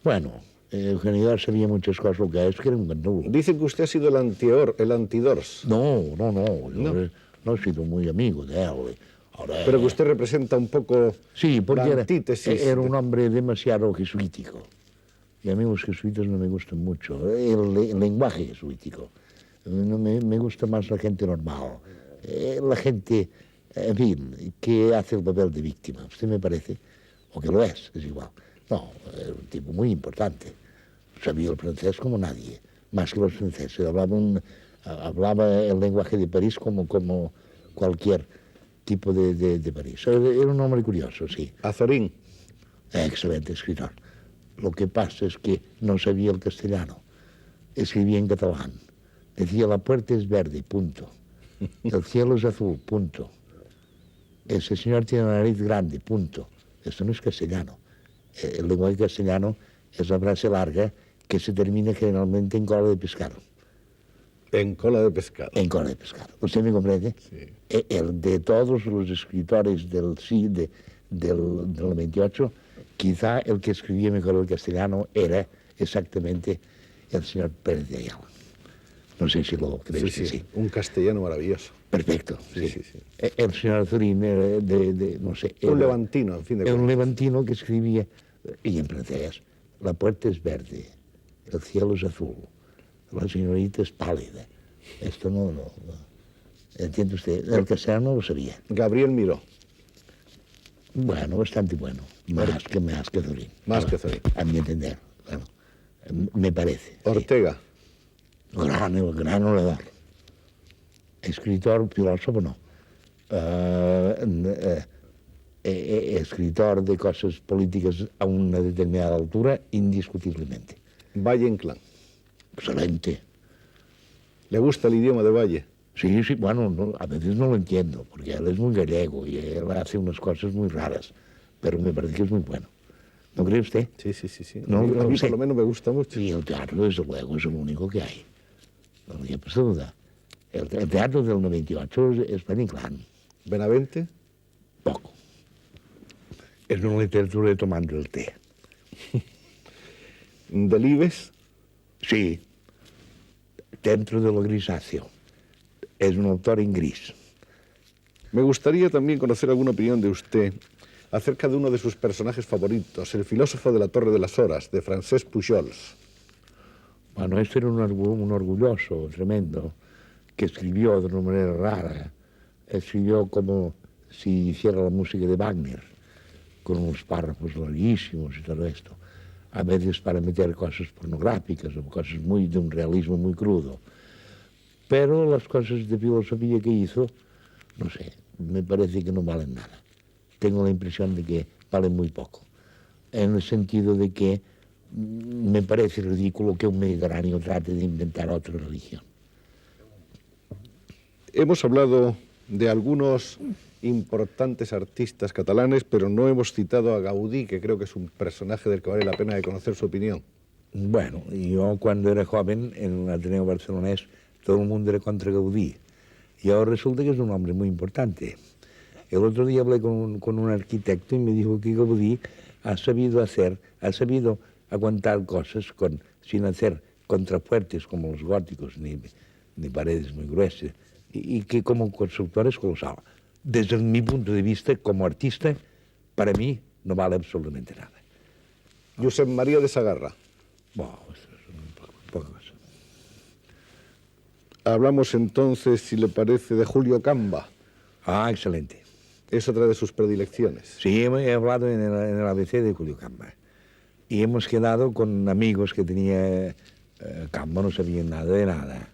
Bueno, Eugenio d'Ors sabía muchas cosas, lo que es que era un gandulo. Dicen que usted ha sido el antidors. No, yo no he sido muy amigo de él. Ahora, pero que usted representa un poco sí, porque la antítesis. Era un hombre demasiado jesuítico. Y a mí los jesuitas no me gustan mucho. El lenguaje jesuítico. No me gusta más la gente normal. La gente, en fin, que hace el papel de víctima. ¿Usted me parece? O que lo es igual. No, era un tipo muy importante. Sabía el francés como nadie, más que los franceses. Hablaba el lenguaje de París como cualquier tipo de París. Era un hombre curioso, sí. Azorín. Excelente escritor. Lo que pasa es que no sabía el castellano. Escribía en catalán. Decía, la puerta es verde, punto. El cielo es azul, punto. Ese señor tiene una nariz grande, punto. Esto no es castellano. El lenguaje castellano es la frase larga que se termina generalmente en cola de pescado. En cola de pescado. En cola de pescado. ¿Usted me comprende? Sí. El de todos los escritores del 28, quizá el que escribía mejor el castellano era exactamente el señor Pérez de Ayala. No sé si lo crees. Sí. Un castellano maravilloso. Perfecto, sí. Sí. El señor Azorín era no sé. Un levantino, en fin de cuentas. Un levantino que escribía, y en francés, la puerta es verde, el cielo es azul, la señorita es pálida. Esto no. ¿Entiende usted? El castellano no lo sabía. Gabriel Miró. Bueno, bastante bueno. Más que Azorín. Más que Azorín. A mi entender. Bueno, me parece. Ortega. Sí. Gran orador. Escritor, filósofo, no. Escritor de cosas políticas a una determinada altura, indiscutiblemente. Valle Inclán. Excelente. ¿Le gusta el idioma de Valle? Sí, bueno, a veces no lo entiendo, porque él es muy gallego y él hace unas cosas muy raras, pero me parece que es muy bueno. ¿No cree usted? Sí. No, a mí por lo menos me gusta mucho. Y el teatro, desde luego, es el único que hay. No me quepa duda. El teatro del 98 es Valle Inclán. ¿Benavente? Poco. Es una literatura de tomando el té. ¿Delibes? Sí. Dentro de lo grisáceo. Es un autor en gris. Me gustaría también conocer alguna opinión de usted acerca de uno de sus personajes favoritos, el filósofo de la Torre de las Horas, de Francesc Pujols. Bueno, este era un orgulloso tremendo que escribió de una manera rara. Escribió como si hiciera la música de Wagner, con unos párrafos larguísimos y todo esto. a veces para meter cosas pornográficas o cosas de un realismo muy crudo. Pero las cosas de filosofía que hizo, no sé, me parece que no valen nada. Tengo la impresión de que valen muy poco, en el sentido de que me parece ridículo que un mediterráneo trate de inventar otra religión. Hemos hablado de algunos importantes artistas catalanes, pero no hemos citado a Gaudí, que creo que es un personaje del que vale la pena de conocer su opinión. Bueno, yo cuando era joven en el Ateneo barcelonés todo el mundo era contra Gaudí y ahora resulta que es un hombre muy importante. El otro día hablé con un arquitecto y me dijo que Gaudí ha sabido aguantar cosas sin hacer contrafuertes como los góticos ni paredes muy gruesas y que como constructor es colosal. Desde mi punto de vista como artista, para mí no vale absolutamente nada. Josep María de Sagarra. Bueno, eso es poca cosa. Hablamos entonces, si le parece, de Julio Camba. Ah, excelente. Es otra de sus predilecciones. Sí, he hablado en el ABC de Julio Camba. Y hemos quedado con amigos que tenía Camba, no sabían nada de nada.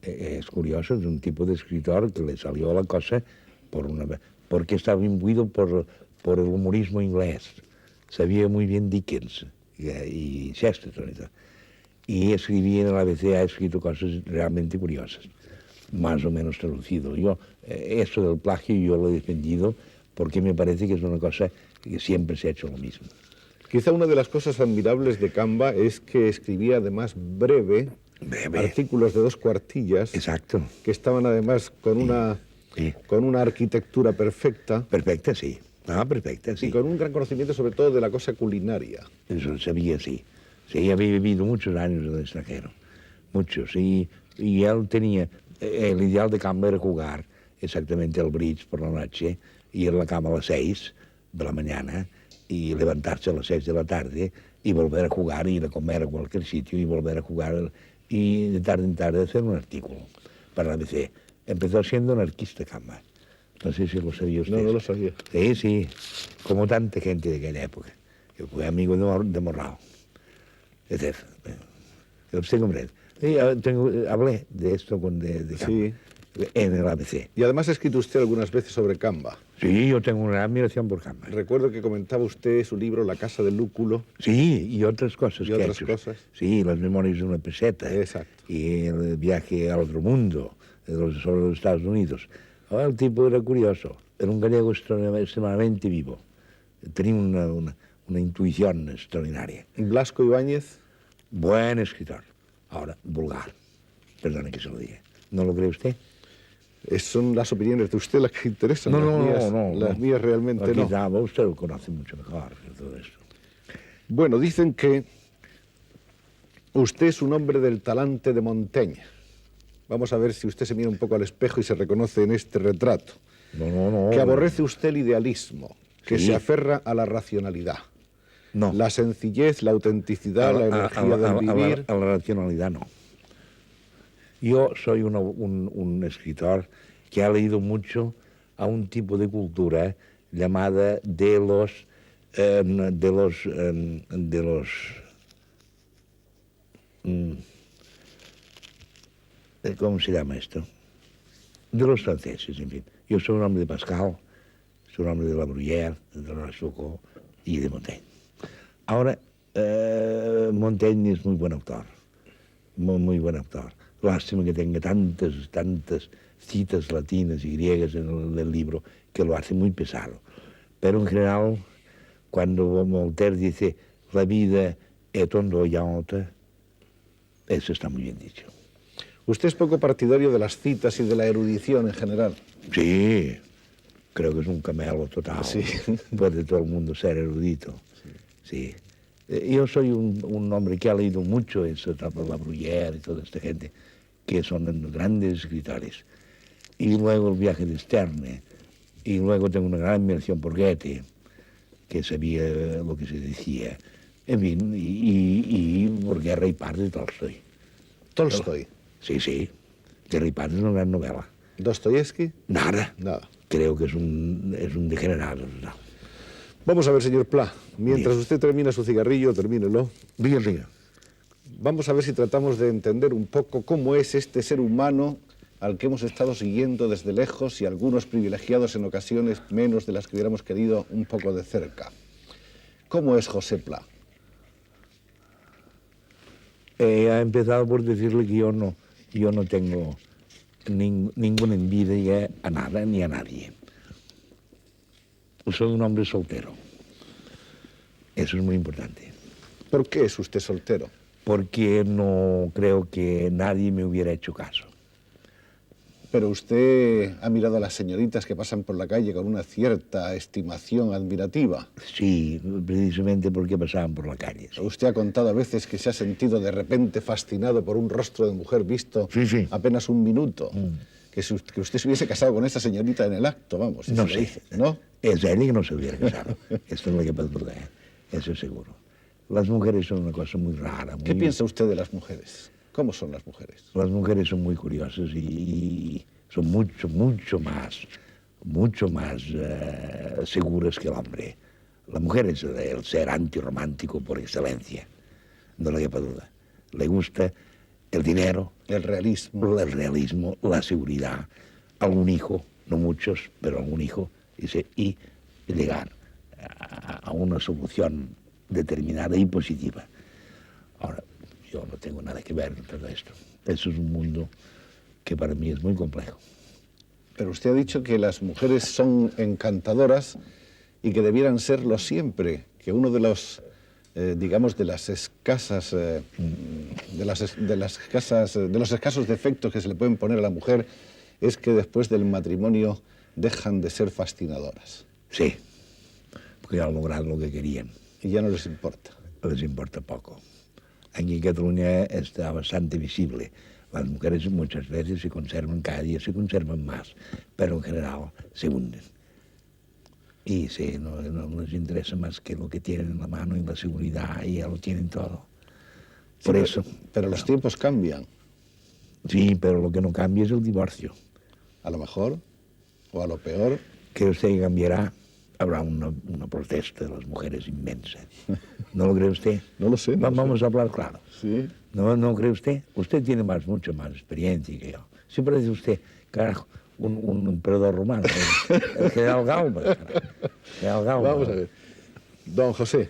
Es curioso, es un tipo de escritor que le salió la cosa porque estaba imbuido por el humorismo inglés. Sabía muy bien Dickens y Chesterton y todo. Y escribía en el ABC, ha escrito cosas realmente curiosas, más o menos traducido. Eso del plagio yo lo he defendido porque me parece que es una cosa que siempre se ha hecho lo mismo. Quizá una de las cosas admirables de Camba es que escribía además breve. Artículos de 2 cuartillas. Exacto. Que estaban además con una arquitectura perfecta. Perfecta, sí. Ah, perfecta, sí. Y con un gran conocimiento sobre todo de la cosa culinaria. Eso sabía, sí. Sí, había vivido muchos años en el extranjero. Muchos. Y él tenía... El ideal de Camba era jugar exactamente al bridge por la noche, ir a la cama a las 6 de la mañana y levantarse a las 6 de la tarde y volver a jugar, ir a comer a cualquier sitio y volver a jugar... y de tarde en tarde hacer un artículo para la ABC. Empezó siendo anarquista Camba. No sé si lo sabía usted. No, no lo sabía. Sí, sí, como tanta gente de aquella época. Yo fui amigo de Morral. Usted comprende. Hablé de esto de Camba, sí. En el ABC. Y además ha escrito usted algunas veces sobre Camba. Sí, yo tengo una admiración por Camba. Recuerdo que comentaba usted su libro La casa del lúculo. Sí, y otras cosas. ¿Y otras cosas? Sí, las memorias de una peseta. Exacto. Y el viaje al otro mundo, sobre los Estados Unidos. Ahora, el tipo era curioso, era un gallego extremadamente vivo. Tenía una intuición extraordinaria. Blasco Ibáñez. Buen escritor. Ahora, vulgar. Perdone que se lo diga. ¿No lo cree usted? Son las opiniones de usted las que interesan. No. Las mías realmente no. Quizá usted lo conoce mucho mejor que todo esto. Bueno, dicen que usted es un hombre del talante de Montaigne. Vamos a ver si usted se mira un poco al espejo y se reconoce en este retrato. No. Que aborrece usted el idealismo, que Sí. se aferra a la racionalidad. No. La sencillez, la autenticidad, la energía del vivir. A la racionalidad no. Yo soy un escritor que ha leído mucho a un tipo de cultura llamada ¿cómo se llama esto? De los franceses, en fin. Yo soy un hombre de Pascal, soy un hombre de La Bruyère, de Rochefoucauld y de Montaigne. Ahora, Montaigne es muy buen autor, muy buen autor. Lástima que tenga tantas citas latinas y griegas en el libro que lo hace muy pesado. Pero en general, cuando Voltaire dice la vida est ondoyante, eso está muy bien dicho. Usted es poco partidario de las citas y de la erudición en general. Sí, creo que es un camelo total. Sí. Puede todo el mundo ser erudito. Sí. Yo soy un hombre que ha leído mucho eso, por La Bruyère y toda esta gente, que son grandes escritores. Y luego el viaje de Sterne. Y luego tengo una gran admiración por Goethe, que sabía lo que se decía. En fin, y por Guerra y Paz de Tolstoy. Tolstoy. Sí. Guerra y Paz es una gran novela. Dostoyevsky. Nada. Nada. Creo que es un degenerado. ¿No? Vamos a ver, señor Pla, mientras usted termina su cigarrillo, termínelo. Diga, diga. Vamos a ver si tratamos de entender un poco cómo es este ser humano al que hemos estado siguiendo desde lejos y algunos privilegiados en ocasiones menos de las que hubiéramos querido un poco de cerca. ¿Cómo es José Pla? Ha empezado por decirle que yo no tengo ninguna envidia a nada ni a nadie. Soy un hombre soltero. Eso es muy importante. ¿Por qué es usted soltero? Porque no creo que nadie me hubiera hecho caso. Pero usted ha mirado a las señoritas que pasan por la calle con una cierta estimación admirativa. Sí, precisamente porque pasaban por la calle. Sí. Usted ha contado a veces que se ha sentido de repente fascinado por un rostro de mujer visto Sí. apenas un minuto. Que usted se hubiese casado con esa señorita en el acto, vamos. No se sé. lo dice, ¿no? Es ella que no se hubiera casado. Esto es lo que puedo decir. Eso es seguro. Las mujeres son una cosa muy rara. ¿Qué piensa usted de las mujeres? ¿Cómo son las mujeres? Las mujeres son muy curiosas y son mucho más seguras que el hombre. La mujer es el ser antirromántico por excelencia, no le quepa duda. Le gusta el dinero, El realismo. la seguridad, algún hijo, no muchos, pero algún hijo, y llegar a una solución determinada y positiva. Ahora, yo no tengo nada que ver en todo esto. Eso es un mundo que para mí es muy complejo. Pero usted ha dicho que las mujeres son encantadoras y que debieran serlo siempre, que uno de los, digamos, de los escasos defectos que se le pueden poner a la mujer es que después del matrimonio dejan de ser fascinadoras. Sí, porque han logrado lo que querían. Y ya no les importa. Les importa poco. Aquí en Cataluña está bastante visible. Las mujeres muchas veces se conservan, cada día se conservan más, pero en general se hunden. Y sí, no les interesa más que lo que tienen en la mano y la seguridad, y ya lo tienen todo. Por Sí, eso. Pero los tiempos cambian, Sí, pero lo que no cambia es el divorcio. a lo mejor, o a lo peor. Que usted cambiará, habrá una protesta de las mujeres inmensa. ¿No lo cree usted? No lo sé. Vamos a hablar claro. Sí. ¿No cree usted? Usted tiene mucho más experiencia que yo. Sí parece usted, carajo, un emperador romano. El general Galba. Vamos a ver. Don José,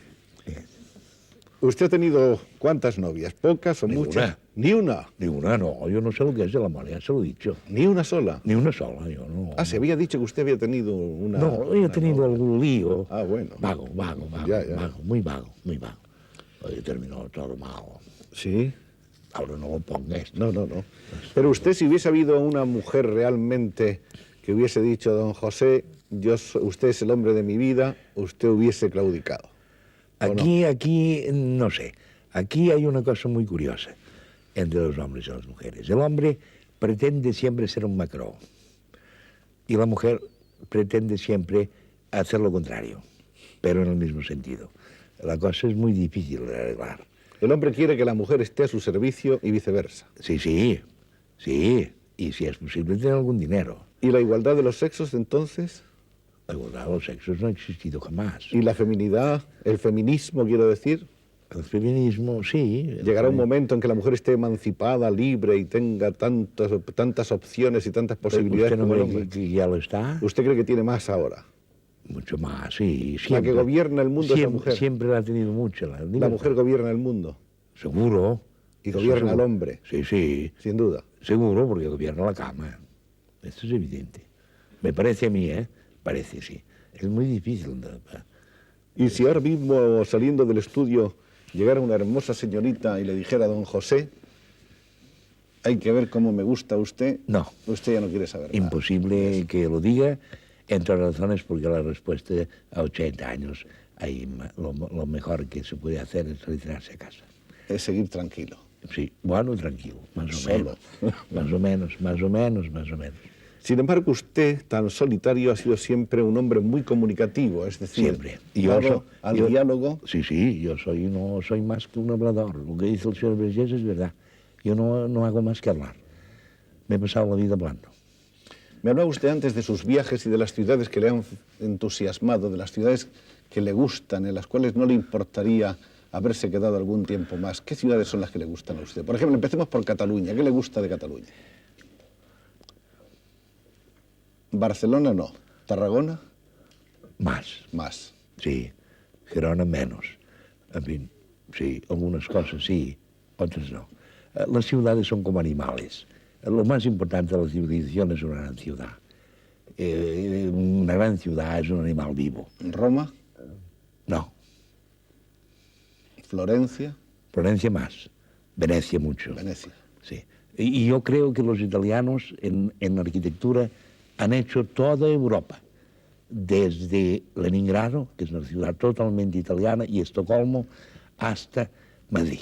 ¿usted ha tenido cuántas novias? ¿Pocas o Ninguna. muchas? Ni una. Ninguna, no. Yo no sé lo que es el amor, ya se lo he dicho. Ni una sola. Ni una sola, yo no. Ah, se había dicho que usted había tenido una... No, yo he tenido algún lío. Ah, bueno. Vago. Ya. Muy vago. Hoy terminó todo mal. Sí. Ahora no lo ponga esto. No. Pero usted, si hubiese habido una mujer realmente que hubiese dicho, don José, usted es el hombre de mi vida, usted hubiese claudicado. Aquí, no sé. Aquí hay una cosa muy curiosa entre los hombres y las mujeres. El hombre pretende siempre ser un Macron y la mujer pretende siempre hacer lo contrario, pero en el mismo sentido. La cosa es muy difícil de arreglar. El hombre quiere que la mujer esté a su servicio y viceversa. Sí. Y si es posible tener algún dinero. ¿Y la igualdad de los sexos entonces? La igualdad de los sexos no ha existido jamás. ¿Y la feminidad, el feminismo, quiero decir? El feminismo, sí. Llegará un momento en que la mujer esté emancipada, libre y tenga tantas opciones y tantas posibilidades ¿Usted no como el cree hombre. que ya lo está? ¿Usted cree que tiene más ahora? Mucho más, sí. La que gobierna el mundo es la mujer. Siempre la ha tenido mucho. La mujer gobierna el mundo Seguro. y Eso gobierna al seguro. hombre, Sí. sin duda. Seguro, porque gobierna la cama. Esto es evidente. Me parece a mí, Parece, sí. Es muy difícil. Y si ahora mismo, saliendo del estudio, llegara una hermosa señorita y le dijera a don José, hay que ver cómo me gusta usted, No. usted ya no quiere saber nada. Imposible que lo diga, entre otras razones porque la respuesta a 80 años, lo mejor que se puede hacer es retirarse a casa. Es seguir tranquilo. Sí, bueno, tranquilo, más o Solo. menos. Más o menos. Sin embargo, usted, tan solitario, ha sido siempre un hombre muy comunicativo, es decir, Siempre. dado al diálogo. Sí, yo no soy más que un hablador. Lo que dice el señor Vergés es verdad. Yo no hago más que hablar. Me he pasado la vida hablando. Me hablaba usted antes de sus viajes y de las ciudades que le han entusiasmado, de las ciudades que le gustan, en las cuales no le importaría haberse quedado algún tiempo más. ¿Qué ciudades son las que le gustan a usted? Por ejemplo, empecemos por Cataluña. ¿Qué le gusta de Cataluña? Barcelona no. ¿Tarragona? Más. Más. Sí. Gerona menos. En fin, sí, algunas cosas sí, otras no. Las ciudades son como animales. Lo más importante de la civilización es una gran ciudad. Una gran ciudad es un animal vivo. ¿Roma? No. ¿Florencia? Florencia más. Venecia mucho. Venecia. Sí. Y yo creo que los italianos en arquitectura han hecho toda Europa, desde Leningrado, que es una ciudad totalmente italiana, y Estocolmo, hasta Madrid.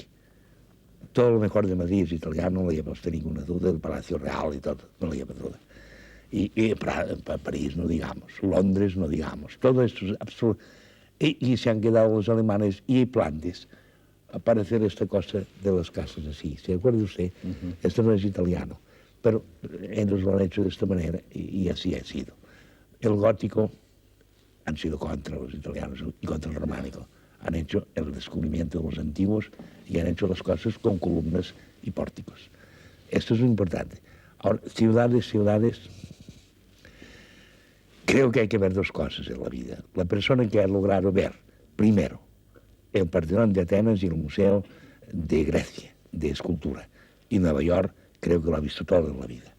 Todo lo mejor de Madrid es italiano, no lleva usted ninguna duda, el Palacio Real y todo, no lleva duda. Y París no digamos, Londres no digamos, todo esto es absoluto. Y se han quedado los alemanes y Flandes a parecer esta cosa de las casas así. ¿Se acuerda usted? Esto no es italiano, pero ellos lo han hecho de esta manera y así ha sido. El gótico han sido contra los italianos y contra el románico. Han hecho el descubrimiento de los antiguos y han hecho las cosas con columnas y pórticos. Esto es lo importante. Ahora, ciudades, creo que hay que ver dos cosas en la vida. La persona que ha logrado ver, primero, el Partenón de Atenas y el Museo de Grecia, de escultura. Y Nueva York, creo que lo ha visto todo en la vida.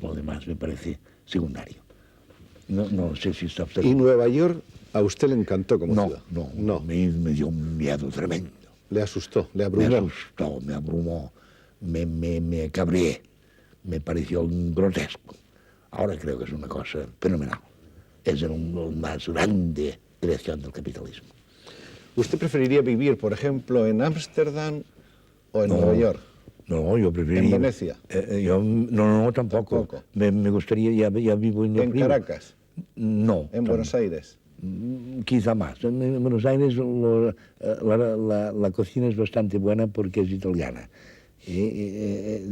Lo demás me parece secundario. No sé si está usted... ¿Y Nueva York a usted le encantó como ciudad? No. Me dio un miedo tremendo. ¿Le asustó? ¿Le abrumó? Me abrumó, me cabreé, me pareció grotesco. Ahora creo que es una cosa fenomenal. Es la más grande creación del capitalismo. ¿Usted preferiría vivir, por ejemplo, en Ámsterdam o en Nueva York? No, yo preferiría... ¿En Venecia? No, tampoco. Me gustaría, ya vivo en... ¿En Caracas? No. ¿En Buenos Aires? Quizá más. En Buenos Aires la cocina es bastante buena porque es italiana. Es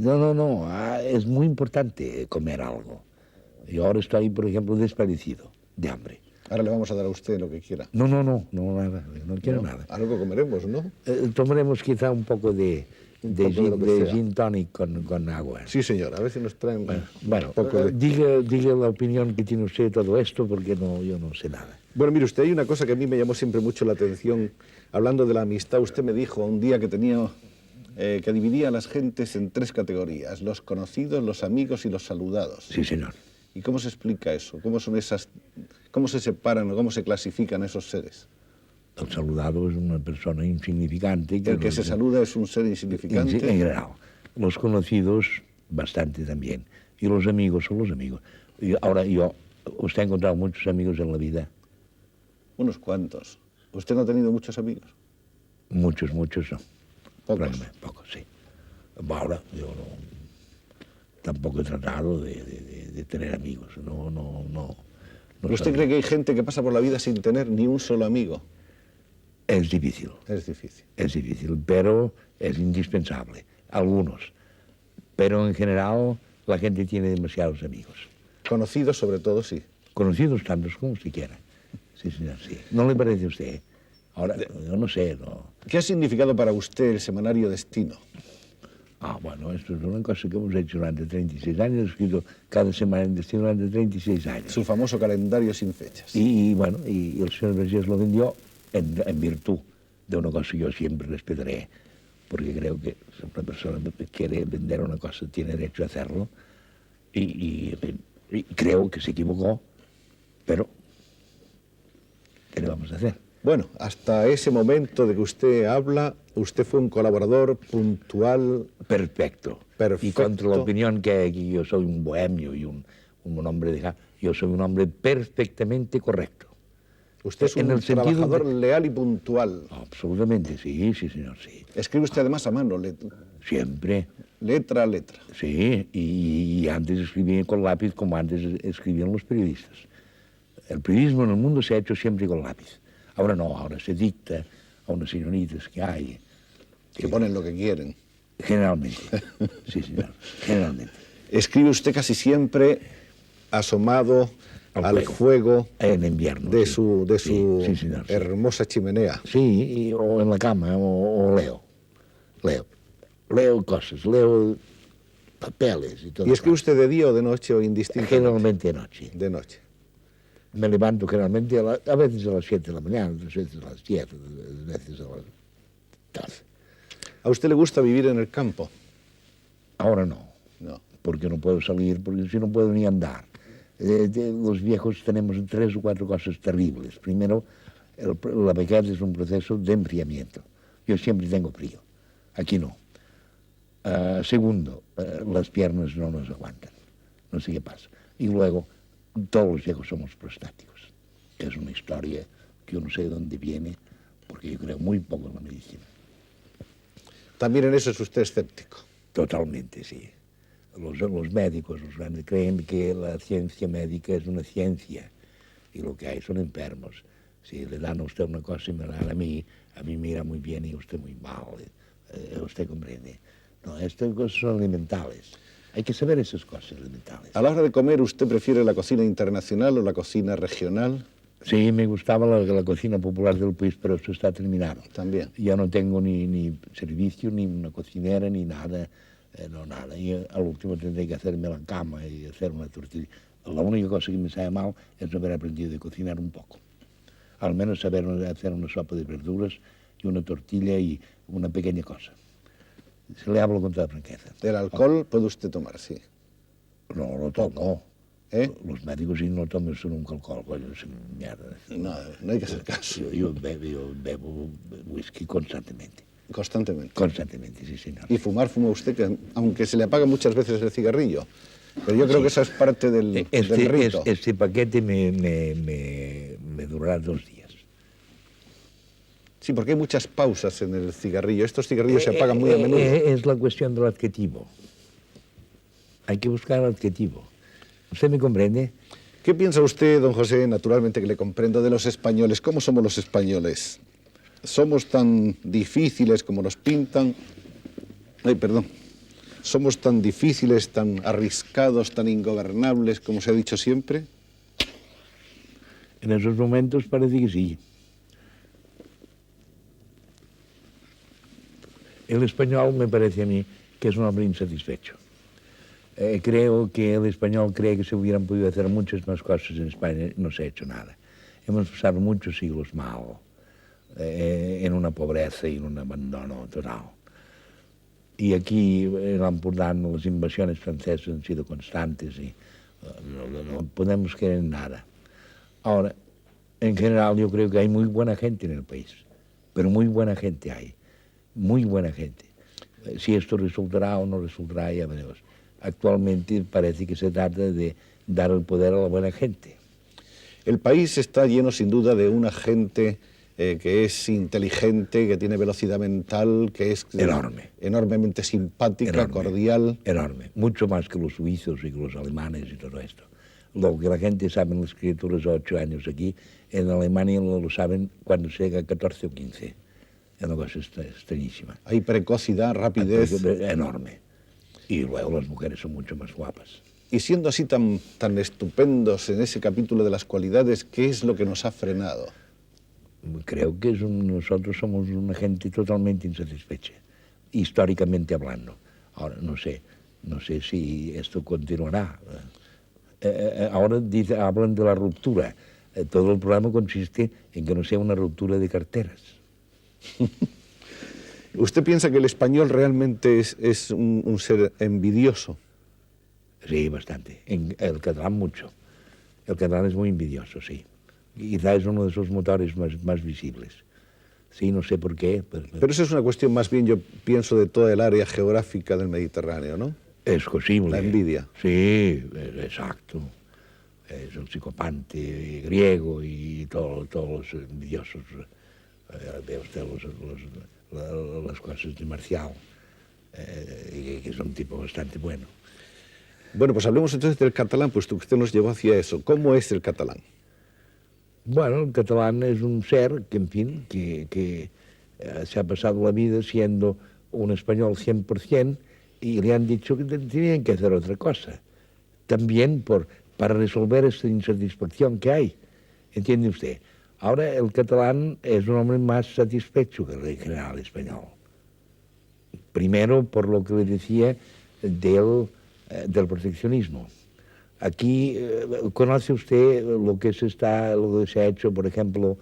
muy importante comer algo. Yo ahora estoy, por ejemplo, desparecido de hambre. Ahora le vamos a dar a usted lo que quiera. No, nada, no quiero nada. Algo comeremos, ¿no? Tomaremos quizá un poco de gin tonic con agua. Sí, señor, a ver si nos traen bueno, un poco de... diga la opinión que tiene usted de todo esto, porque yo no sé nada. Bueno, mire usted, hay una cosa que a mí me llamó siempre mucho la atención. Hablando de la amistad, usted me dijo un día que que dividía a las gentes en tres categorías: los conocidos, los amigos y los saludados. Sí, señor. ¿Y cómo se explica eso? ¿Cómo se separan o cómo se clasifican esos seres? El saludado es una persona insignificante. ¿El que se saluda es un ser insignificante? En general. Los conocidos, bastante también. Y los amigos son los amigos. ¿Usted ha encontrado muchos amigos en la vida? Unos cuantos. ¿Usted no ha tenido muchos amigos? Muchos no. Pocos, sí. Ahora, yo tampoco he tratado de tener amigos. ¿Pero usted cree que hay gente que pasa por la vida sin tener ni un solo amigo? Es difícil. Es difícil. Es difícil, pero es indispensable. Algunos. Pero en general la gente tiene demasiados amigos. Conocidos sobre todo, sí. Conocidos tantos como usted quiera. Sí, señor, sí. ¿No le parece a usted? Ahora, yo no sé, no. ¿Qué ha significado para usted el semanario Destino? Bueno, esto es una cosa que hemos hecho durante 36 años, he escrito cada semana en Destino durante 36 años. Su famoso calendario sin fechas. Y el señor Vergés lo vendió en virtud de una cosa que yo siempre respetaré, porque creo que si una persona quiere vender una cosa tiene derecho a hacerlo, y creo que se equivocó, pero ¿qué le vamos a hacer? Bueno, hasta ese momento de que usted habla, usted fue un colaborador puntual. Perfecto. Y contra la opinión que yo soy un bohemio y un hombre yo soy un hombre perfectamente correcto. Usted es un trabajador leal y puntual. Absolutamente, sí, señor, sí. ¿Escribe usted además a mano? Siempre. Letra a letra. Sí, y antes escribía con lápiz como antes escribían los periodistas. El periodismo en el mundo se ha hecho siempre con lápiz. Ahora no, ahora se dicta a unas señoritas que hay. Que ponen lo que quieren. Generalmente, sí, señor, generalmente. Escribe usted casi siempre asomado al fuego en invierno, de sí. su Sí, señor, sí. hermosa chimenea. Sí, o en la cama, o leo. Leo cosas, leo papeles y todo. ¿Y escribe usted de día o de noche o indistintamente? Generalmente de noche. De noche. Me levanto generalmente a veces a las 7 de la mañana, a veces a las 10, a veces a las 12. ¿A usted le gusta vivir en el campo? Ahora no, No. porque no puedo salir, porque si no puedo ni andar. Los viejos tenemos 3 o 4 cosas terribles. Primero, la vejez es un proceso de enfriamiento. Yo siempre tengo frío, aquí no. Segundo, las piernas no nos aguantan, no sé qué pasa. Y luego, todos los viejos somos prostáticos, que es una historia que yo no sé de dónde viene, porque yo creo muy poco en la medicina. También en eso es usted escéptico. Totalmente, sí. Los médicos creen que la ciencia médica es una ciencia y lo que hay son enfermos. Si le dan a usted una cosa y me la dan a mí me irá muy bien y usted muy mal. ¿Usted comprende? No, estas cosas son elementales. Hay que saber esas cosas elementales. A la hora de comer, ¿usted prefiere la cocina internacional o la cocina regional? Sí, me gustaba la cocina popular del país, pero eso está terminado. También. Ya no tengo ni servicio, ni una cocinera, ni nada. No, nada. Y al último tendré que hacerme la cama y hacer una tortilla. La única cosa que me sabe mal es no haber aprendido a cocinar un poco. Al menos saber hacer una sopa de verduras y una tortilla y una pequeña cosa. Se le hablo con toda franqueza. ¿El alcohol puede usted tomar? Sí. No lo tomo. ¿Eh? Los médicos sí no toman nunca alcohol, coño, mierda. No hay que hacer caso. Yo bebo whisky constantemente. Constantemente. Constantemente, sí, señor. Y fuma usted, que aunque se le apaga muchas veces el cigarrillo. Pero yo creo que esa es parte del rito. Este paquete me durará 2 días. Sí, porque hay muchas pausas en el cigarrillo. Estos cigarrillos se apagan muy a menudo. Es la cuestión del adjetivo. Hay que buscar el adjetivo. ¿Usted me comprende? ¿Qué piensa usted, don José, naturalmente que le comprendo, de los españoles? ¿Cómo somos los españoles? ¿Somos tan difíciles como nos pintan? Ay, perdón. ¿Somos tan difíciles, tan arriscados, tan ingobernables, como se ha dicho siempre? En esos momentos parece que sí. El español me parece a mí que es un hombre insatisfecho. Creo que el español cree que se hubieran podido hacer muchas más cosas en España y no se ha hecho nada. Hemos pasado muchos siglos mal, en una pobreza y en un abandono total. Y aquí en Ampurdán las invasiones francesas han sido constantes y no podemos creer en nada. Ahora, en general yo creo que hay muy buena gente en el país, pero muy buena gente hay, muy buena gente. Si esto resultará o no resultará, ya veremos. Actualmente parece que se trata de dar el poder a la buena gente. El país está lleno sin duda de una gente que es inteligente, que tiene velocidad mental, que es enormemente simpática, cordial. Enorme, mucho más que los suizos y que los alemanes y todo esto. Lo que la gente sabe en las escrituras a 8 años aquí, en Alemania lo saben cuando se llega a 14 o 15. Es una cosa extrañísima. Hay precocidad, rapidez. Enorme. Y luego las mujeres son mucho más guapas. Y siendo así tan estupendos en ese capítulo de las cualidades, ¿qué es lo que nos ha frenado? Creo que nosotros somos una gente totalmente insatisfecha, históricamente hablando. Ahora, no sé si esto continuará. Ahora hablan de la ruptura. Todo el problema consiste en que no sea una ruptura de carteras. ¿Usted piensa que el español realmente es un ser envidioso? Sí, bastante. El catalán mucho. El catalán es muy envidioso, sí. Quizá es uno de esos motores más visibles. Sí, no sé por qué. Pero eso es una cuestión más bien, yo pienso, de toda el área geográfica del Mediterráneo, ¿no? Es posible. La envidia. Sí, exacto. Es el psicopante griego y todos los envidiosos. Ve usted las cosas de Marcial, que es un tipo bastante bueno. Bueno, pues hablemos entonces del catalán, puesto que usted nos llevó hacia eso. ¿Cómo es el catalán? Bueno, el catalán es un ser que, en fin, que se ha pasado la vida siendo un español 100% y le han dicho que tenían que hacer otra cosa, también para resolver esta insatisfacción que hay. ¿Entiende usted? Ahora el catalán es un hombre más satisfecho que el general español. Primero, por lo que le decía del proteccionismo. Aquí, ¿conoce usted lo que se ha hecho, por ejemplo,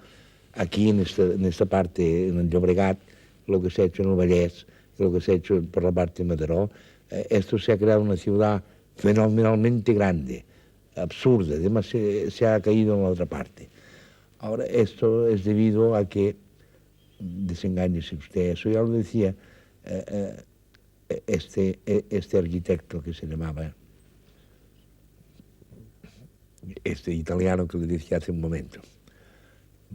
aquí en esta parte, en el Llobregat, lo que se ha hecho en el Vallès, lo que se ha hecho por la parte de Mataró? Esto se ha creado una ciudad fenomenalmente grande, absurda, se ha caído en la otra parte. Ahora, esto es debido a que, desengáñese usted, eso ya lo decía este arquitecto que se llamaba, este italiano que le decía hace un momento,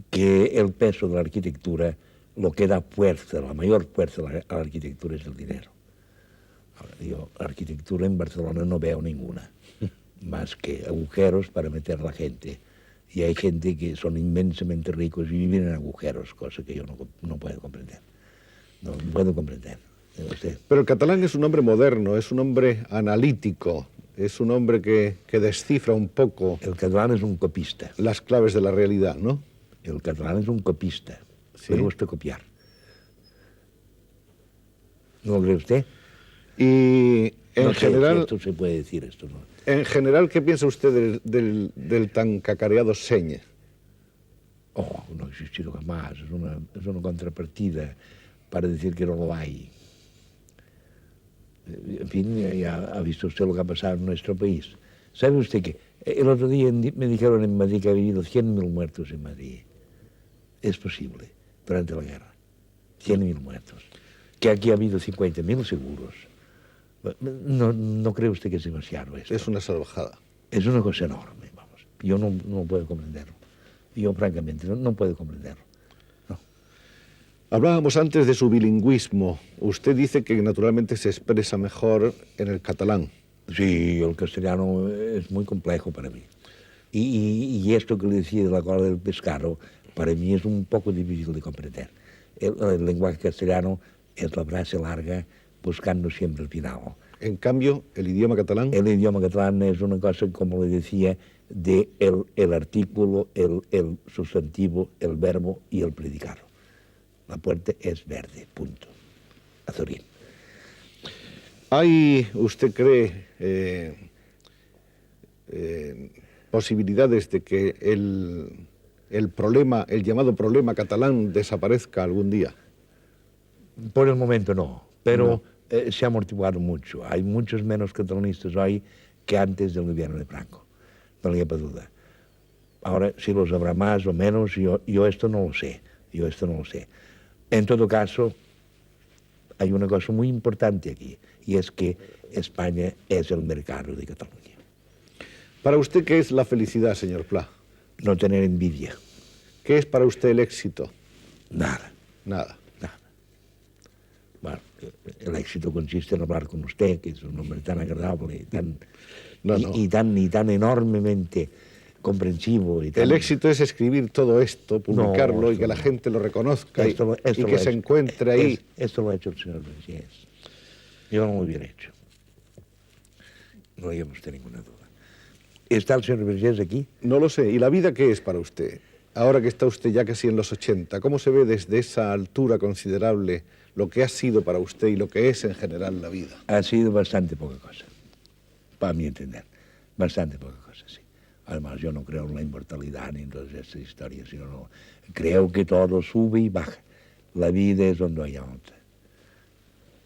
que el peso de la arquitectura, lo que da fuerza, la mayor fuerza a la arquitectura es el dinero. Ahora, yo, arquitectura en Barcelona no veo ninguna, más que agujeros para meter la gente. Y hay gente que son inmensamente ricos y viven en agujeros, cosa que yo no puedo comprender. No puedo comprender. Pero el catalán es un hombre moderno, es un hombre analítico, es un hombre que descifra un poco... El catalán es un copista. Las claves de la realidad, ¿no? El catalán es un copista. ¿Sí? Le gusta copiar. ¿No lo cree usted? Y en no general... sé si esto se puede decir, esto no. En general, ¿qué piensa usted del tan cacareado Seña? Oh, no ha existido jamás. Es una contrapartida para decir que no lo hay. En fin, ya ha visto usted lo que ha pasado en nuestro país. ¿Sabe usted que el otro día me dijeron en Madrid que ha habido 100.000 muertos en Madrid? Es posible, durante la guerra. 100.000 muertos. Que aquí ha habido 50.000 seguros. ¿No cree usted que es demasiado esto? Es una salvajada. Es una cosa enorme, vamos. Yo no puedo comprenderlo. Yo, francamente, no puedo comprenderlo. No. Hablábamos antes de su bilingüismo. Usted dice que naturalmente se expresa mejor en el catalán. Sí, el castellano es muy complejo para mí. Y esto que le decía de la cola del pescado, para mí es un poco difícil de comprender. El lenguaje castellano es la frase larga, buscando siempre el final. En cambio, el idioma catalán... El idioma catalán es una cosa, como le decía, de el artículo, el sustantivo, el verbo y el predicado. La puerta es verde, punto. Azorín. ¿Hay, usted cree, posibilidades de que el problema, el llamado problema catalán, desaparezca algún día? Por el momento no, pero se ha amortiguado mucho. Hay muchos menos catalanistas hoy que antes del gobierno de Franco, no le quepa duda. Ahora, si los habrá más o menos, yo esto no lo sé. En todo caso, hay una cosa muy importante aquí, y es que España es el mercado de Cataluña. ¿Para usted qué es la felicidad, señor Pla? No tener envidia. ¿Qué es para usted el éxito? Nada. Nada. Bueno, el éxito consiste en hablar con usted, que es un hombre tan agradable y tan enormemente comprensivo. El éxito es escribir todo esto, publicarlo y que la gente lo reconozca y que se encuentre ahí. Esto lo ha hecho el señor Vergés. Yo no lo hubiera hecho. No hay usted ninguna duda. ¿Está el señor Vergés aquí? No lo sé. ¿Y la vida qué es para usted? Ahora que está usted ya casi en los 80, ¿cómo se ve desde esa altura considerable lo que ha sido para usted y lo que es en general la vida? Ha sido bastante poca cosa, para mi entender. Bastante poca cosa, sí. Además, yo no creo en la inmortalidad ni en todas estas historias, sino no. Creo que todo sube y baja. La vida es donde hay otra.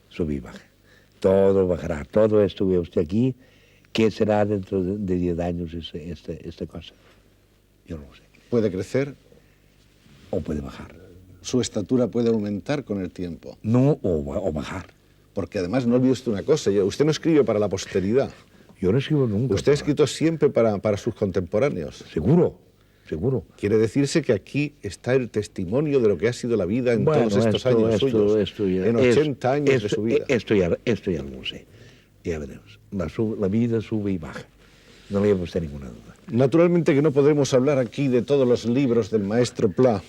Sube y baja. Todo bajará. Todo esto que ve usted aquí, ¿qué será dentro de 10 años esta cosa? Yo no lo sé. ¿Puede crecer? O puede bajar. ¿Su estatura puede aumentar con el tiempo? No, o bajar. Porque además no olvide usted una cosa, usted no escribe para la posteridad. Yo no escribo nunca. Usted ha escrito siempre para sus contemporáneos. Seguro. Quiere decirse que aquí está el testimonio de lo que ha sido la vida en todos estos años suyos, en 80 años de su vida. Esto ya lo sé. Ya veremos. La vida sube y baja. No le llevo usted ninguna duda. Naturalmente que no podremos hablar aquí de todos los libros del maestro Pla,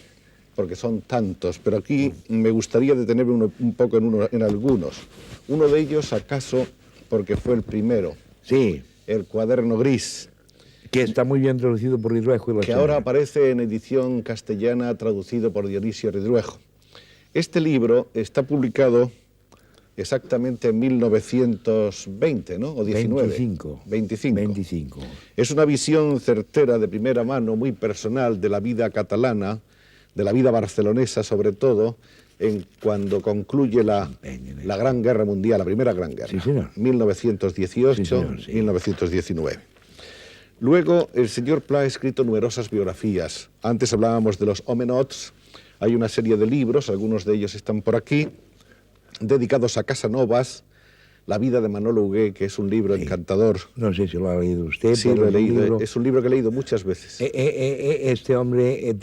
porque son tantos, pero aquí me gustaría detenerme un poco en algunos. Uno de ellos, acaso, porque fue el primero, Sí, el Cuaderno Gris, que está muy bien traducido por Ridruejo y la que ahora Chana. aparece en edición castellana, traducido por Dionisio Ridruejo. Este libro está publicado exactamente en 1920, ¿no? O 19. 25. 25. 25. Es una visión certera, de primera mano, muy personal, de la vida catalana, de la vida barcelonesa sobre todo, cuando concluye la Gran Guerra Mundial, la Primera Gran Guerra, Sí, señor. 1918, Sí, señor, sí. 1919. Luego, el señor Pla ha escrito numerosas biografías. Antes hablábamos de los Homenots. Hay una serie de libros, algunos de ellos están por aquí, dedicados a Casanovas, La vida de Manolo Hugué, que es un libro encantador. No sé si lo ha leído usted, Sí, pero lo he es un leído. libro- Es un libro que he leído muchas veces. Este hombre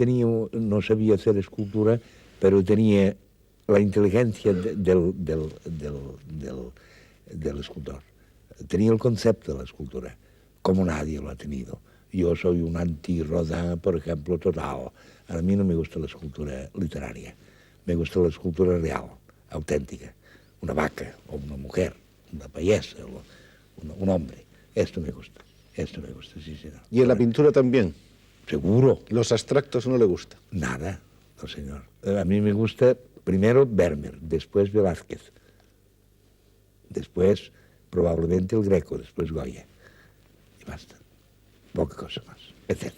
no sabía hacer escultura, pero tenía la inteligencia del escultor. Tenía el concepto de la escultura, como nadie lo ha tenido. Yo soy un anti-Rodin, por ejemplo, total. A mí no me gusta la escultura literaria, me gusta la escultura real, auténtica. Una vaca o una mujer, una payesa, un hombre. Esto me gusta, sí, señor. Y en la pintura también. Seguro. Los abstractos no le gusta. Nada, no señor. A mí me gusta primero Vermeer, después Velázquez, después probablemente el Greco, después Goya. Y basta. Poca cosa más, etc.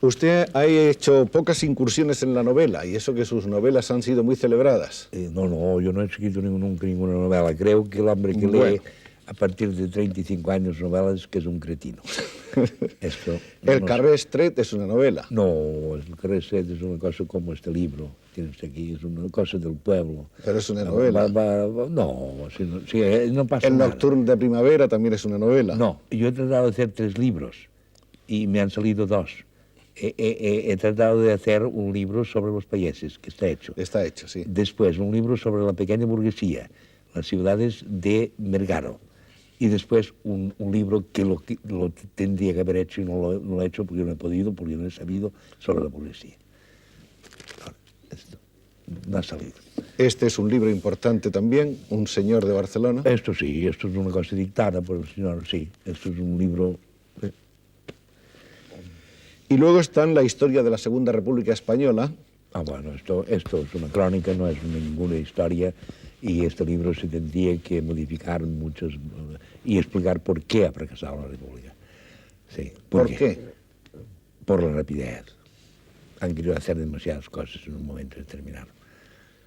Usted ha hecho pocas incursiones en la novela, y eso que sus novelas han sido muy celebradas. No, yo no he escrito nunca ninguna novela. Creo que el hombre que Bueno. lee a partir de 35 años novelas que es un cretino. Esto, El no Carré Estret es una novela. No, el Carré Estret es una cosa como este libro. Tiene usted aquí, es una cosa del pueblo. Pero es una novela. No pasa El nada. Nocturno de Primavera también es una novela. No, yo he tratado de hacer 3 libros y me han salido 2. He tratado de hacer un libro sobre los países, que está hecho. Está hecho, sí. Después un libro sobre la pequeña burguesía, las ciudades de Mergaro. Y después un libro que lo tendría que haber hecho y no lo he hecho porque no he podido, porque no he sabido, sobre la burguesía. Esto no ha salido. Este es un libro importante también, Un señor de Barcelona. Esto sí, esto es una cosa dictada por el señor, sí. Esto es un libro... Y luego está la historia de la Segunda República Española. Bueno, esto es una crónica, no es ninguna historia, y este libro se tendría que modificar muchos y explicar por qué ha fracasado la República. Sí, ¿Por qué? Por la rapidez. Han querido hacer demasiadas cosas en un momento determinado.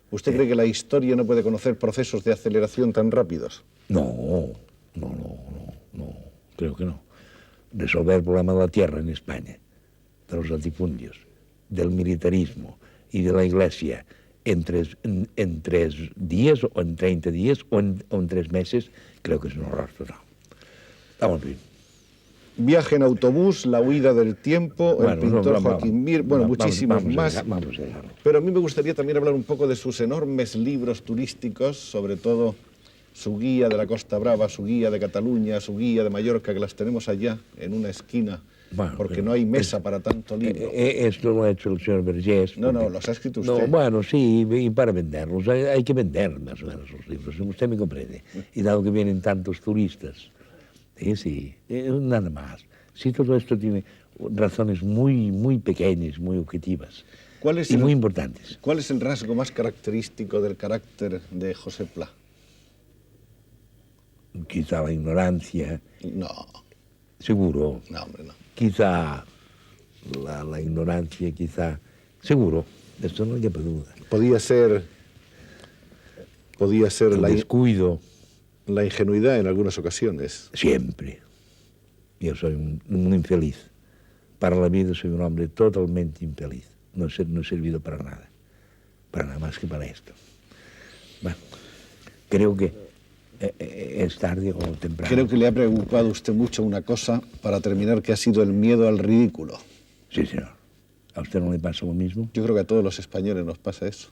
¿Usted cree que la historia no puede conocer procesos de aceleración tan rápidos? No, creo que no. Resolver el problema de la tierra en España, de los latifundios, del militarismo y de la Iglesia en 3 días o en 30 días o en 3 meses, creo que es un horror total. Vamos bien. Viaje en autobús, La huida del tiempo, el pintor Joaquín Mir, bueno, muchísimos más. Vamos a dejarlo. Pero a mí me gustaría también hablar un poco de sus enormes libros turísticos, sobre todo su guía de la Costa Brava, su guía de Cataluña, su guía de Mallorca, que las tenemos allá en una esquina, porque no hay mesa para tanto libro. Esto lo ha hecho el señor Vergés. No, los ha escrito usted. No, bueno, sí, y para venderlos. Hay que vender más o menos los libros, usted me comprende. Y dado que vienen tantos turistas, sí, nada más. Sí, todo esto tiene razones muy pequeñas, muy objetivas y muy importantes. ¿Cuál es el rasgo más característico del carácter de José Pla? Quizá la ignorancia. No. Seguro. No, hombre, no. Quizá la ignorancia, quizá. Seguro. Esto no hay duda. Podía ser el descuido. La ingenuidad en algunas ocasiones. Siempre. Yo soy un infeliz. Para la vida soy un hombre totalmente infeliz. No he servido para nada más que para esto. Bueno, creo que es tarde o temprano. Creo que le ha preocupado a usted mucho una cosa, para terminar, que ha sido el miedo al ridículo. Sí, señor. ¿A usted no le pasa lo mismo? Yo creo que a todos los españoles nos pasa eso.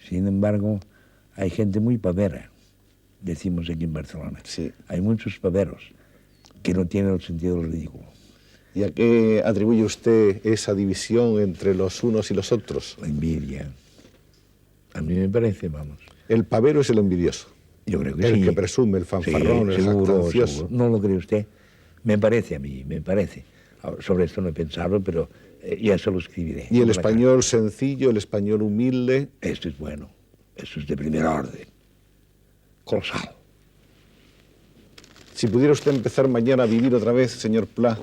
Sin embargo, hay gente muy pavera, decimos aquí en Barcelona. Sí. Hay muchos paveros que no tienen el sentido del ridículo. ¿Y a qué atribuye usted esa división entre los unos y los otros? La envidia. A mí me parece, vamos. El pavero es el envidioso. Yo creo que sí. El que presume, el fanfarrón, el jactancioso. Seguro. ¿No lo cree usted? Me parece a mí, me parece. Ahora, sobre esto no he pensado, pero ya se lo escribiré. ¿Y el español sencillo, el español humilde? Esto es bueno. Eso es de primer orden. Colosal. Si pudiera usted empezar mañana a vivir otra vez, señor Pla,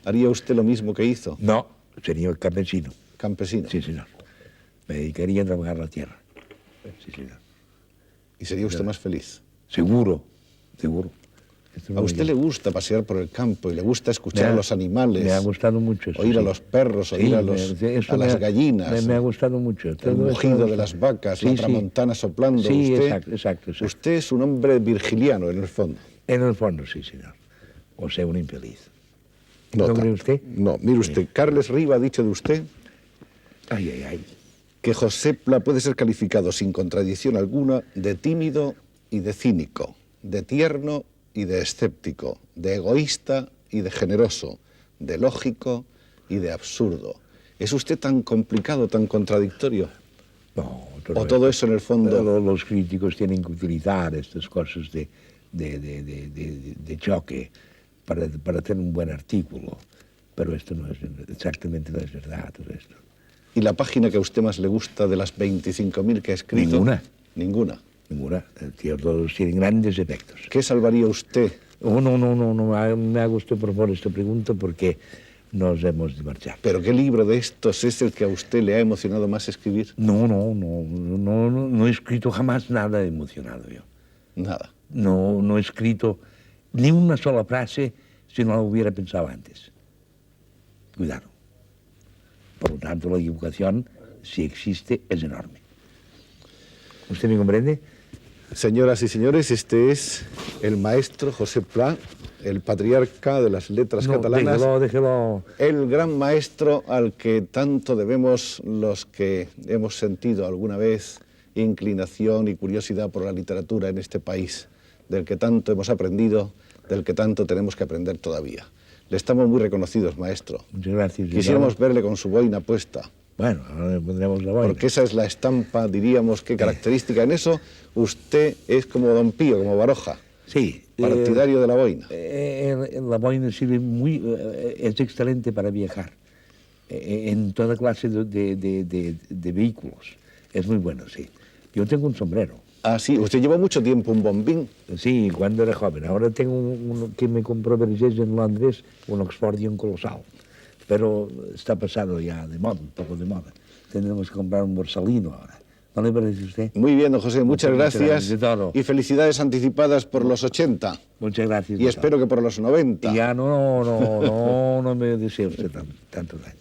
¿haría usted lo mismo que hizo? No, sería el campesino. Campesino. Sí, señor. Me dedicaría a trabajar la tierra. Sí, señor. ¿Y sería usted más feliz? Seguro, seguro. ¿A usted le gusta pasear por el campo y le gusta escuchar a los animales? Me ha gustado mucho eso. Oír a sí. los perros, oír a las gallinas. Me ha gustado mucho. El mugido de las vacas, la tramontana soplando. Sí, usted, exacto. Usted es un hombre virgiliano, en el fondo. En el fondo, sí, señor. O sea, un infeliz. ¿No cree usted? No, mire usted, Carles Riba ha dicho de usted que José Pla puede ser calificado sin contradicción alguna de tímido y de cínico, de tierno y de escéptico, de egoísta y de generoso, de lógico y de absurdo. ¿Es usted tan complicado, tan contradictorio? No. ¿O todo eso en el fondo? Los críticos tienen que utilizar estas cosas de choque para hacer un buen artículo. Pero esto no es exactamente, no es verdad, todo esto. ¿Y la página que a usted más le gusta de las 25.000 que ha escrito? Ninguna. Todos tienen grandes efectos. ¿Qué salvaría usted? No, me ha gustado proponer esta pregunta porque nos hemos de marchar. ¿Pero qué libro de estos es el que a usted le ha emocionado más escribir? No he escrito jamás nada emocionado yo. Nada. No he escrito ni una sola frase si no la hubiera pensado antes. Cuidado. Por lo tanto, la equivocación, si existe, es enorme. ¿Usted me comprende? Señoras y señores, este es el maestro José Pla, el patriarca de las letras catalanas. Déjelo. El gran maestro al que tanto debemos los que hemos sentido alguna vez inclinación y curiosidad por la literatura en este país, del que tanto hemos aprendido, del que tanto tenemos que aprender todavía. Le estamos muy reconocidos, maestro. Muchas gracias. Quisiéramos verle con su boina puesta. Bueno, ahora le pondremos la boina. Porque esa es la estampa, diríamos, qué característica. En eso usted es como Don Pío, como Baroja. Sí. Partidario de la boina. La boina sirve es excelente para viajar. En toda clase de vehículos. Es muy bueno, sí. Yo tengo un sombrero. Ah, sí. Usted lleva mucho tiempo un bombín. Sí, cuando era joven. Ahora tengo uno que me compró Vergés en Londres, un Oxfordion colosal. Pero está pasado ya de moda, un poco de moda. Tendremos que comprar un Borsalino ahora. ¿No le parece a usted? Muy bien, don José. Muchas gracias. Y felicidades anticipadas por los 80. Muchas gracias. Y espero que por los 90. Ya no me deseo usted tanto daño.